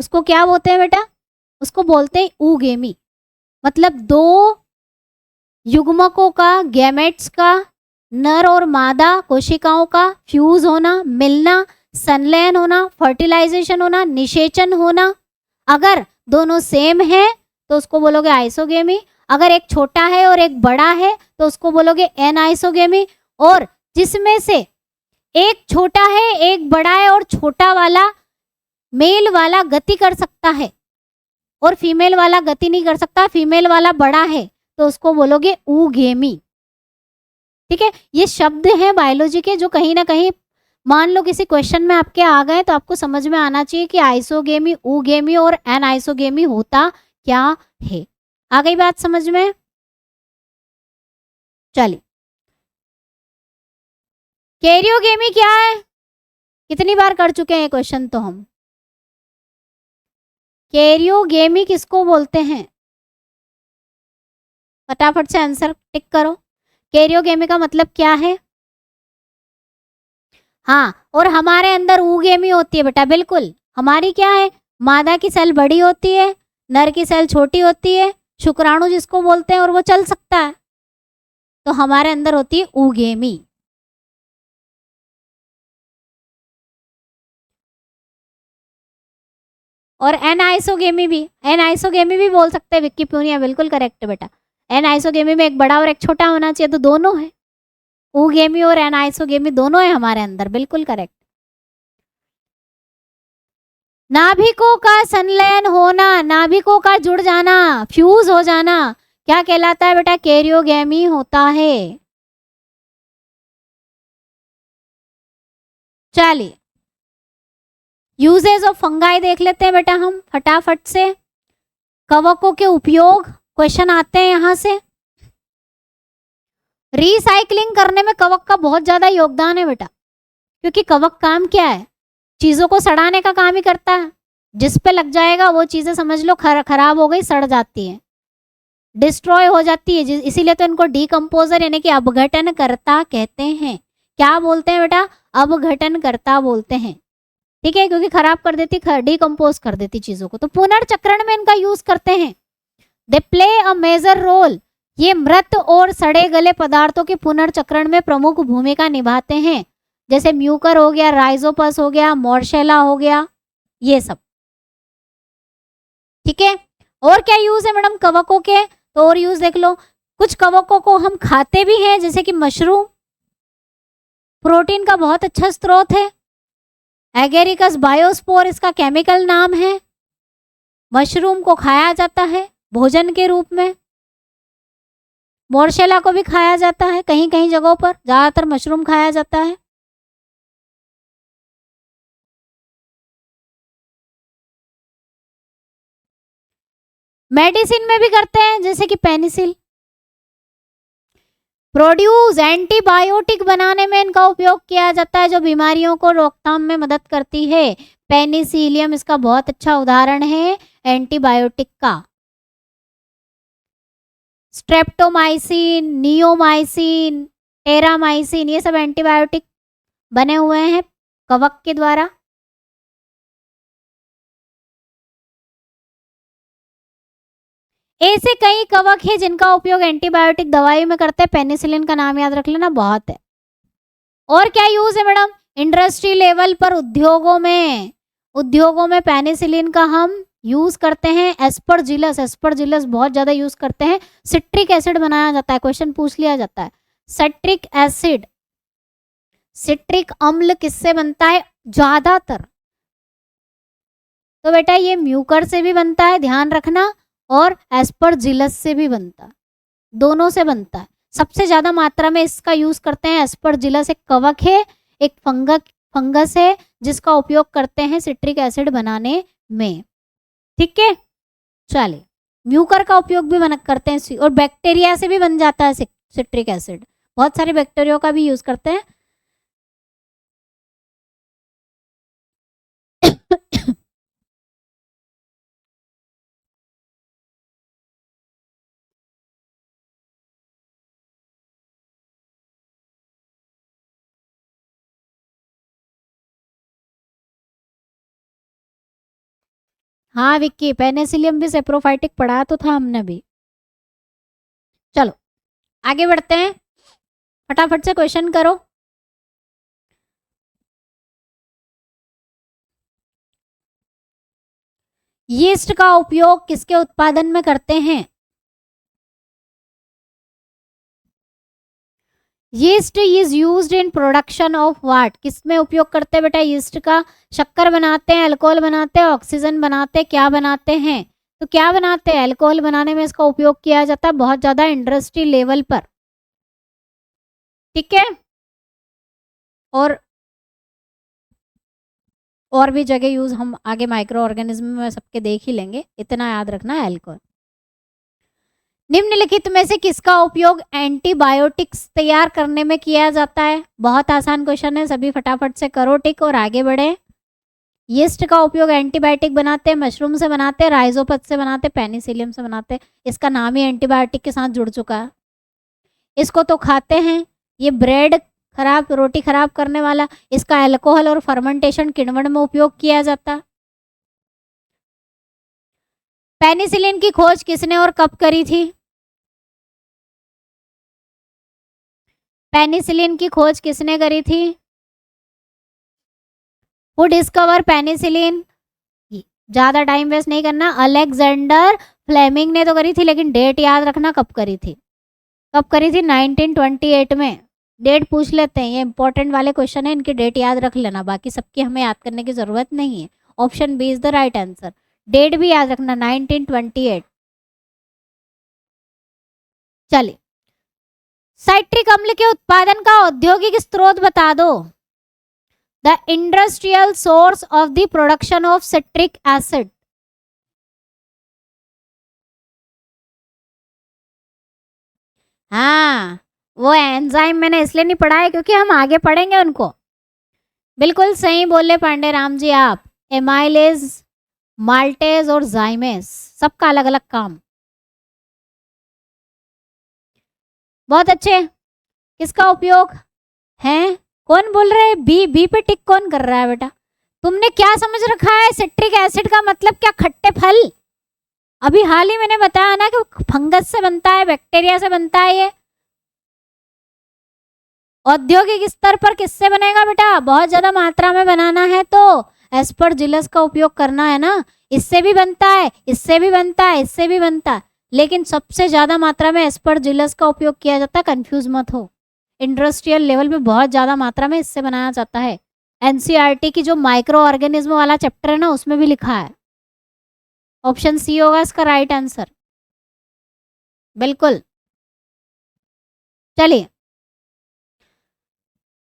उसको क्या बोलते हैं बेटा? उसको बोलते हैं ऊगेमी। मतलब दो युग्मकों का, गैमेट्स का, नर और मादा कोशिकाओं का फ्यूज होना, मिलना, संलयन होना, फर्टिलाइजेशन होना, निषेचन होना। अगर दोनों सेम है तो उसको बोलोगे आइसोगेमी। अगर एक छोटा है और एक बड़ा है तो उसको बोलोगे एन आइसोगेमी। और जिसमें से एक छोटा है, एक बड़ा है और छोटा वाला मेल वाला गति कर सकता है और फीमेल वाला गति नहीं कर सकता, फीमेल वाला बड़ा है, तो उसको बोलोगे ऊगेमी। ठीक है, ये शब्द हैं बायोलॉजी के जो कहीं ना कहीं मान लो किसी क्वेश्चन में आपके आ गए तो आपको समझ में आना चाहिए कि आइसोगेमी, ऊगेमी और एन आइसोगेमी होता क्या है। आ गई बात समझ में? चलिए, कैरियोगेमी क्या है? कितनी बार कर चुके हैं ये क्वेश्चन तो हम। कैरियोगेमी किसको बोलते हैं? फटाफट से आंसर टिक करो। कैरियोगेमी का मतलब क्या है? हाँ, और हमारे अंदर ऊगेमी होती है बेटा, बिल्कुल। हमारी क्या है, मादा की सेल बड़ी होती है, नर की सेल छोटी होती है, शुक्राणु जिसको बोलते हैं, और वो चल सकता है, तो हमारे अंदर होती है ऊगेमी। और एनाइसोगेमी भी, एनाइसोगेमी भी बोल सकते हैं, विक्की पूनिया बिल्कुल करेक्ट बेटा। एनाइसोगेमी में एक बड़ा और एक छोटा होना चाहिए, तो दोनों है, ऊगेमी और एनाइसोगेमी दोनों है हमारे अंदर, बिल्कुल करेक्ट। नाभिकों का संलयन होना, नाभिकों का जुड़ जाना, फ्यूज हो जाना, क्या कहलाता है बेटा? कैरियोगेमी होता है। चलिए, यूजेज ऑफ फंगाई देख लेते हैं बेटा हम फटाफट से। कवकों के उपयोग, क्वेश्चन आते हैं यहां से। रिसाइकलिंग करने में कवक का बहुत ज्यादा योगदान है बेटा, क्योंकि कवक काम क्या है? चीजों को सड़ाने का काम ही करता है। जिस पे लग जाएगा वो चीजें समझ लो खराब हो गई, सड़ जाती है, डिस्ट्रॉय हो जाती है, इसीलिए तो इनको डीकम्पोजर यानी कि अपघटन करता कहते हैं। क्या बोलते हैं बेटा? अपघटन करता बोलते हैं। ठीक है, क्योंकि खराब कर देती, डीकम्पोज कर देती चीजों को, तो पुनर्चक्रण में इनका यूज करते हैं। They play a major role, ये मृत और सड़े गले पदार्थों के पुनर्चक्रण में प्रमुख भूमिका निभाते हैं। जैसे म्यूकर हो गया, राइजोपस हो गया, मोर्शेला हो गया, ये सब। ठीक है, और क्या यूज है मैडम कवकों के? तो और यूज देख लो। कुछ कवकों को हम खाते भी हैं, जैसे कि मशरूम, प्रोटीन का बहुत अच्छा स्रोत है। एगेरिकस बायोस्पोर इसका केमिकल नाम है। मशरूम को खाया जाता है भोजन के रूप में। मोर्शेला को भी खाया जाता है, कहीं कहीं जगहों पर, ज्यादातर मशरूम खाया जाता है। मेडिसिन में भी करते हैं, जैसे कि पेनिसिल। प्रोड्यूस, एंटीबायोटिक बनाने में इनका उपयोग किया जाता है, जो बीमारियों को रोकथाम में मदद करती है। पेनिसिलियम इसका बहुत अच्छा उदाहरण है एंटीबायोटिक का। स्ट्रेप्टोमाइसिन, नियोमाइसिन, टेरामाइसिन, ये सब एंटीबायोटिक बने हुए हैं कवक के द्वारा। ऐसे कई कवक है जिनका उपयोग एंटीबायोटिक दवाई में करते हैं, पेनिसिलिन का नाम याद रख लेना, बहुत है। और क्या यूज है मैडम? इंडस्ट्री लेवल पर, उद्योगों में पेनिसिलिन का हम यूज करते हैं। एस्परजिलस, एस्परजिलस बहुत ज्यादा यूज करते हैं। सिट्रिक एसिड बनाया जाता है, क्वेश्चन पूछ लिया जाता है। सिट्रिक एसिड, सिट्रिक अम्ल किससे बनता है ज्यादातर? तो बेटा ये म्यूकर से भी बनता है, ध्यान रखना, और एस्परजिलस से भी बनता है, दोनों से बनता है। सबसे ज्यादा मात्रा में इसका यूज करते हैं एस्परजिलस। एक कवक है, एक फंगस है जिसका उपयोग करते हैं सिट्रिक एसिड बनाने में। ठीक है, चलिए, म्यूकर का उपयोग भी करते हैं, और बैक्टीरिया से भी बन जाता है सिट्रिक एसिड, बहुत सारे बैक्टीरिया का भी यूज करते हैं। हाँ विक्की, पेनिसिलियम भी सेप्रोफाइटिक पढ़ा तो था हमने भी। चलो आगे बढ़ते हैं, फटाफट से क्वेश्चन करो। यीस्ट का उपयोग किसके उत्पादन में करते हैं? Yeast is used in production of what, किसमें उपयोग करते हैं बेटा यीस्ट का? शक्कर बनाते हैं, अल्कोहल बनाते हैं, ऑक्सीजन बनाते हैं, क्या बनाते हैं? तो क्या बनाते हैं? अल्कोहल बनाने में इसका उपयोग किया जाता है बहुत ज्यादा इंडस्ट्री लेवल पर, ठीक है। और भी जगह यूज हम आगे माइक्रो ऑर्गेनिज्म में सबके देख ही लेंगे, इतना याद रखना है अल्कोहल। निम्नलिखित में से किसका उपयोग एंटीबायोटिक्स तैयार करने में किया जाता है? बहुत आसान क्वेश्चन है, सभी फटाफट से करो टिक और आगे बढ़े। यीस्ट का उपयोग एंटीबायोटिक बनाते हैं, मशरूम से बनाते हैं, राइजोपथ से बनाते हैं, पेनिसिलियम से बनाते हैं। इसका नाम ही एंटीबायोटिक के साथ जुड़ चुका है। इसको तो खाते हैं, ये ब्रेड खराब, रोटी खराब करने वाला। इसका अल्कोहल और फर्मेंटेशन किण्वन में उपयोग किया जाता। पेनिसिलिन की खोज किसने और कब करी थी? पेनिसिलिन की खोज किसने करी थी? Who discover penicillin? ज्यादा टाइम वेस्ट नहीं करना, अलेक्जेंडर फ्लेमिंग ने तो करी थी, लेकिन डेट याद रखना कब करी थी। कब करी थी? 1928 में। डेट पूछ लेते हैं, ये इंपॉर्टेंट वाले क्वेश्चन है, इनकी डेट याद रख लेना, बाकी सबकी हमें याद करने की जरूरत नहीं है। Option B is the right answer. Date भी याद रखना 1928। चलिए, साइट्रिक अम्ल के उत्पादन का औद्योगिक स्रोत बता दो। The industrial source of the production of citric acid. हाँ, वो एंजाइम मैंने इसलिए नहीं पढ़ा है क्योंकि हम आगे पढ़ेंगे उनको। बिल्कुल सही बोले पांडे राम जी आप। एमाइलेज, माल्टेज और जाइमेस, सबका अलग अलग काम। बहुत अच्छे। किसका उपयोग है? कौन बोल रहे हैं? बी, बी पे टिक कौन कर रहा है बेटा? तुमने क्या समझ रखा है सिट्रिक एसिड का मतलब? क्या खट्टे फल? अभी हाल ही मैंने बताया ना कि फंगस से बनता है, बैक्टीरिया से बनता है ये। औद्योगिक स्तर पर किससे बनेगा बेटा? बहुत ज्यादा मात्रा में बनाना है तो एस्परजिलस का उपयोग करना है ना। इससे भी बनता है, इससे भी बनता है, इससे भी बनता है, लेकिन सबसे ज्यादा मात्रा में एस्परजिलस का उपयोग किया जाता है। कंफ्यूज मत हो, इंडस्ट्रियल लेवल पे बहुत ज्यादा मात्रा में इससे बनाया जाता है। एनसीईआरटी की जो माइक्रो ऑर्गेनिज्म वाला चैप्टर है ना, उसमें भी लिखा है। ऑप्शन सी होगा इसका राइट आंसर। बिल्कुल। चलिए,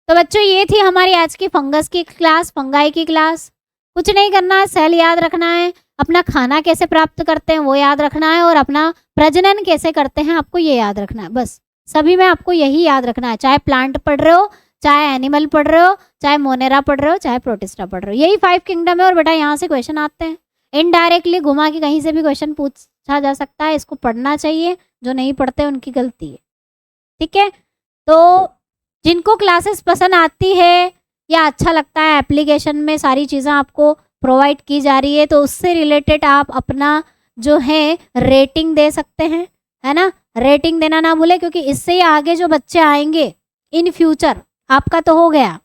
तो बच्चों ये थी हमारी आज की फंगस की क्लास, फंगाई की क्लास। कुछ नहीं करना है, सेल याद रखना है, अपना खाना कैसे प्राप्त करते हैं वो याद रखना है, और अपना प्रजनन कैसे करते हैं आपको ये याद रखना है। बस सभी में आपको यही याद रखना है, चाहे प्लांट पढ़ रहे हो, चाहे एनिमल पढ़ रहे हो, चाहे मोनेरा पढ़ रहे हो, चाहे प्रोटिस्टा पढ़ रहे हो, यही 5 किंगडम है। और बेटा यहाँ से क्वेश्चन आते हैं, इनडायरेक्टली घुमा के कहीं से भी क्वेश्चन पूछा जा सकता है। इसको पढ़ना चाहिए, जो नहीं पढ़ते उनकी गलती है, ठीक है। तो जिनको क्लासेस पसंद आती है या अच्छा लगता है, एप्लीकेशन में सारी चीज़ें आपको प्रोवाइड की जा रही है, तो उससे रिलेटेड आप अपना जो है रेटिंग दे सकते हैं, है ना। रेटिंग देना ना भूले, क्योंकि इससे ही आगे जो बच्चे आएंगे इन फ्यूचर, आपका तो हो गया,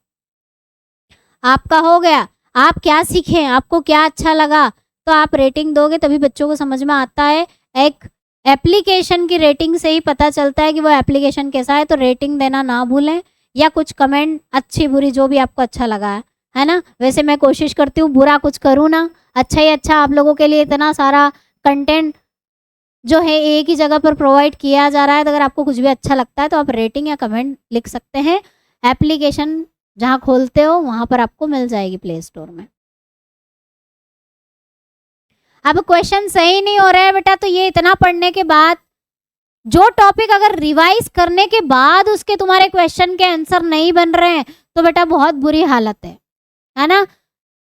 आपका हो गया, आप क्या सीखें, आपको क्या अच्छा लगा, तो आप रेटिंग दोगे तभी बच्चों को समझ में आता है। एक एप्लीकेशन की रेटिंग से ही पता चलता है कि वो एप्लीकेशन कैसा है। तो रेटिंग देना ना भूलें, या कुछ कमेंट अच्छी बुरी जो भी आपको अच्छा लगा है ना। वैसे मैं कोशिश करती हूँ बुरा कुछ करूँ ना, अच्छा ही अच्छा आप लोगों के लिए इतना सारा कंटेंट जो है एक ही जगह पर प्रोवाइड किया जा रहा है। तो अगर आपको कुछ भी अच्छा लगता है तो आप रेटिंग या कमेंट लिख सकते हैं। एप्लीकेशन जहाँ खोलते हो वहाँ पर आपको मिल जाएगी प्ले स्टोर में। अब क्वेश्चन सही नहीं हो रहा है बेटा, तो ये इतना पढ़ने के बाद, जो टॉपिक अगर रिवाइज करने के बाद उसके तुम्हारे क्वेश्चन के आंसर नहीं बन रहे हैं तो बेटा बहुत बुरी हालत है ना।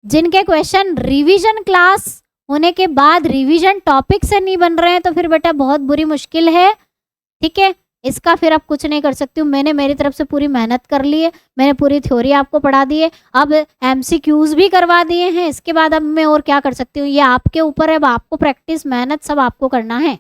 जिनके क्वेश्चन रिवीजन क्लास होने के बाद रिवीजन टॉपिक से नहीं बन रहे हैं तो फिर बेटा बहुत बुरी मुश्किल है, ठीक है। इसका फिर आप कुछ नहीं कर सकती हूँ। मैंने मेरी तरफ से पूरी मेहनत कर ली है, मैंने पूरी थ्योरी आपको पढ़ा दी है, अब MCQs भी करवा दिए हैं। इसके बाद अब मैं और क्या कर सकती हूँ, ये आपके ऊपर है। अब आपको प्रैक्टिस, मेहनत सब आपको करना है।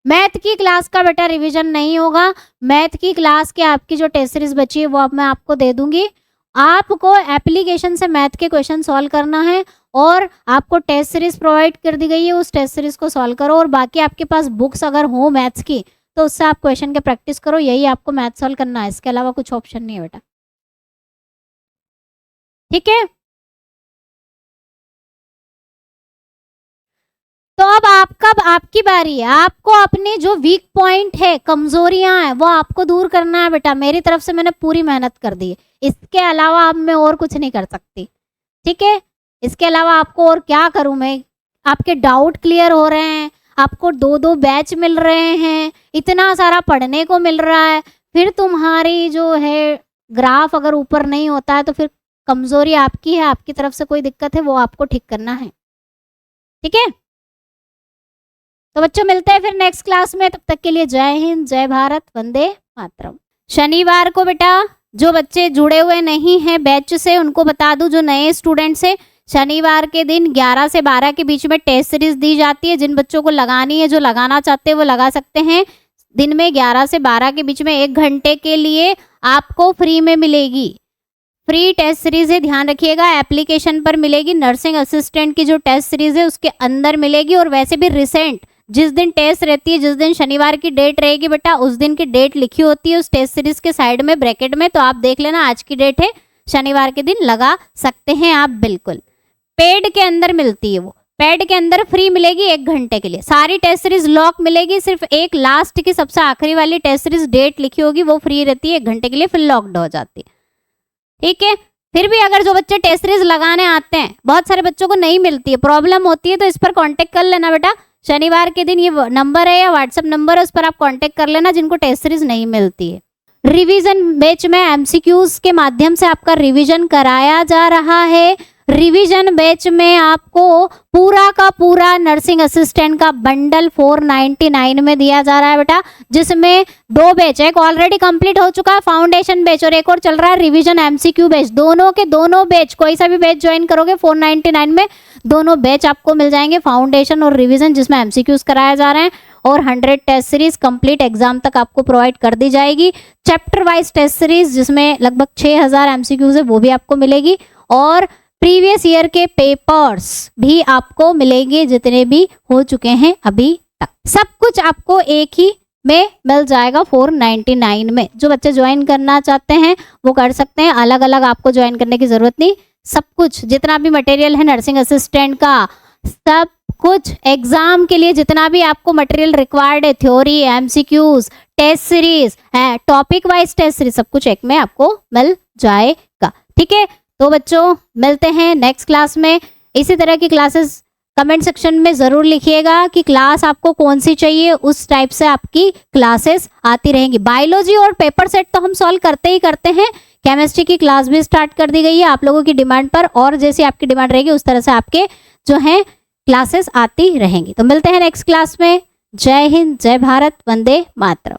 मैथ की क्लास का बेटा रिवीजन नहीं होगा। मैथ की क्लास के आपकी जो टेस्ट सीरीज बची है वो अब मैं आपको दे दूंगी। आपको एप्लीकेशन से मैथ के क्वेश्चन सॉल्व करना है और आपको टेस्ट सीरीज प्रोवाइड कर दी गई है, उस टेस्ट सीरीज को सॉल्व करो। और बाकी आपके पास बुक्स अगर हो मैथ्स की तो उससे आप क्वेश्चन के प्रैक्टिस करो। यही आपको मैथ सॉल्व करना है, इसके अलावा कुछ ऑप्शन नहीं है बेटा, ठीक है। तो अब आपकी बारी है। आपको अपने जो वीक पॉइंट है, कमजोरियां हैं, वो आपको दूर करना है बेटा। मेरी तरफ से मैंने पूरी मेहनत कर दी है, इसके अलावा अब मैं और कुछ नहीं कर सकती, ठीक है। इसके अलावा आपको और क्या करूं मैं? आपके डाउट क्लियर हो रहे हैं, आपको 2-2 बैच मिल रहे हैं, इतना सारा पढ़ने को मिल रहा है, फिर तुम्हारी जो है ग्राफ अगर ऊपर नहीं होता है तो फिर कमजोरी आपकी है, आपकी तरफ से कोई दिक्कत है वो आपको ठीक करना है, ठीक है। तो बच्चों मिलते हैं फिर नेक्स्ट क्लास में, तब तक के लिए जय हिंद, जय भारत, वंदे मातरम। शनिवार को बेटा जो बच्चे जुड़े हुए नहीं हैं बैच से उनको बता दूं, जो नए स्टूडेंट्स हैं, शनिवार के दिन 11 से 12 के बीच में टेस्ट सीरीज दी जाती है। जिन बच्चों को लगानी है, जो लगाना चाहते हैं वो लगा सकते हैं। दिन में 11 से 12 के बीच में 1 घंटे के लिए आपको फ्री में मिलेगी। फ्री टेस्ट सीरीज है, ध्यान रखिएगा। एप्लीकेशन पर मिलेगी, नर्सिंग असिस्टेंट की जो टेस्ट सीरीज है उसके अंदर मिलेगी। और वैसे भी रिसेंट जिस दिन टेस्ट रहती है, जिस दिन शनिवार की डेट रहेगी बेटा, उस दिन की डेट लिखी होती है उस टेस्ट सीरीज के साइड में ब्रैकेट में, तो आप देख लेना आज की डेट है, शनिवार के दिन लगा सकते हैं आप बिल्कुल। पेड के अंदर मिलती है, वो पेड के अंदर फ्री मिलेगी 1 घंटे के लिए। सारी टेस्ट सीरीज लॉक मिलेगी, सिर्फ एक लास्ट की सबसे आखिरी वाली टेस्ट सीरीज डेट लिखी होगी वो फ्री रहती है 1 घंटे के लिए, फिर लॉक्ड हो जाती है, ठीक है। फिर भी अगर जो बच्चे टेस्ट सीरीज लगाने आते हैं, बहुत सारे बच्चों को नहीं मिलती है, प्रॉब्लम होती है, तो इस पर कॉन्टेक्ट कर लेना बेटा। शनिवार के दिन ये नंबर है या व्हाट्सएप नंबर है, उस पर आप कांटेक्ट कर लेना जिनको टेस्ट सीरीज नहीं मिलती है। रिवीजन बैच में MCQs के माध्यम से आपका रिवीजन कराया जा रहा है। रिवीजन बैच में आपको पूरा का पूरा नर्सिंग असिस्टेंट का बंडल 499 में दिया जा रहा है बेटा, जिसमें 2 बैच, एक ऑलरेडी कंप्लीट हो चुका है फाउंडेशन बैच और एक और चल रहा है रिवीजन MCQ बैच। दोनों के दोनों बैच, कोई सा भी बैच ज्वाइन करोगे 499 में दोनों बैच आपको मिल जाएंगे, फाउंडेशन और रिवीजन, जिसमें MCQs कराया जा रहे हैं। और 100 टेस्ट सीरीज कंप्लीट एग्जाम तक आपको प्रोवाइड कर दी जाएगी। चैप्टर वाइज टेस्ट सीरीज जिसमें लगभग 6000 MCQs है वो भी आपको मिलेगी। और प्रीवियस ईयर के पेपर्स भी आपको मिलेंगे जितने भी हो चुके हैं अभी तक। सब कुछ आपको एक ही में मिल जाएगा 499 में। जो बच्चे ज्वाइन करना चाहते हैं वो कर सकते हैं, अलग अलग आपको ज्वाइन करने की जरूरत नहीं। सब कुछ जितना भी मटेरियल है नर्सिंग असिस्टेंट का, सब कुछ एग्जाम के लिए जितना भी आपको मटेरियल रिक्वायर्ड है, theory, MCQs, test series, topic wise test series, सब कुछ एक में आपको मिल जाएगा, ठीक है। तो बच्चों मिलते हैं नेक्स्ट क्लास में। इसी तरह की क्लासेस कमेंट सेक्शन में ज़रूर लिखिएगा कि क्लास आपको कौन सी चाहिए, उस टाइप से आपकी क्लासेस आती रहेंगी। बायोलॉजी और पेपर सेट तो हम सॉल्व करते ही करते हैं, केमिस्ट्री की क्लास भी स्टार्ट कर दी गई है आप लोगों की डिमांड पर, और जैसी आपकी डिमांड रहेगी उस तरह से आपके जो हैं क्लासेस आती रहेंगी। तो मिलते हैं नेक्स्ट क्लास में। जय हिंद, जय भारत, वंदे मातरम।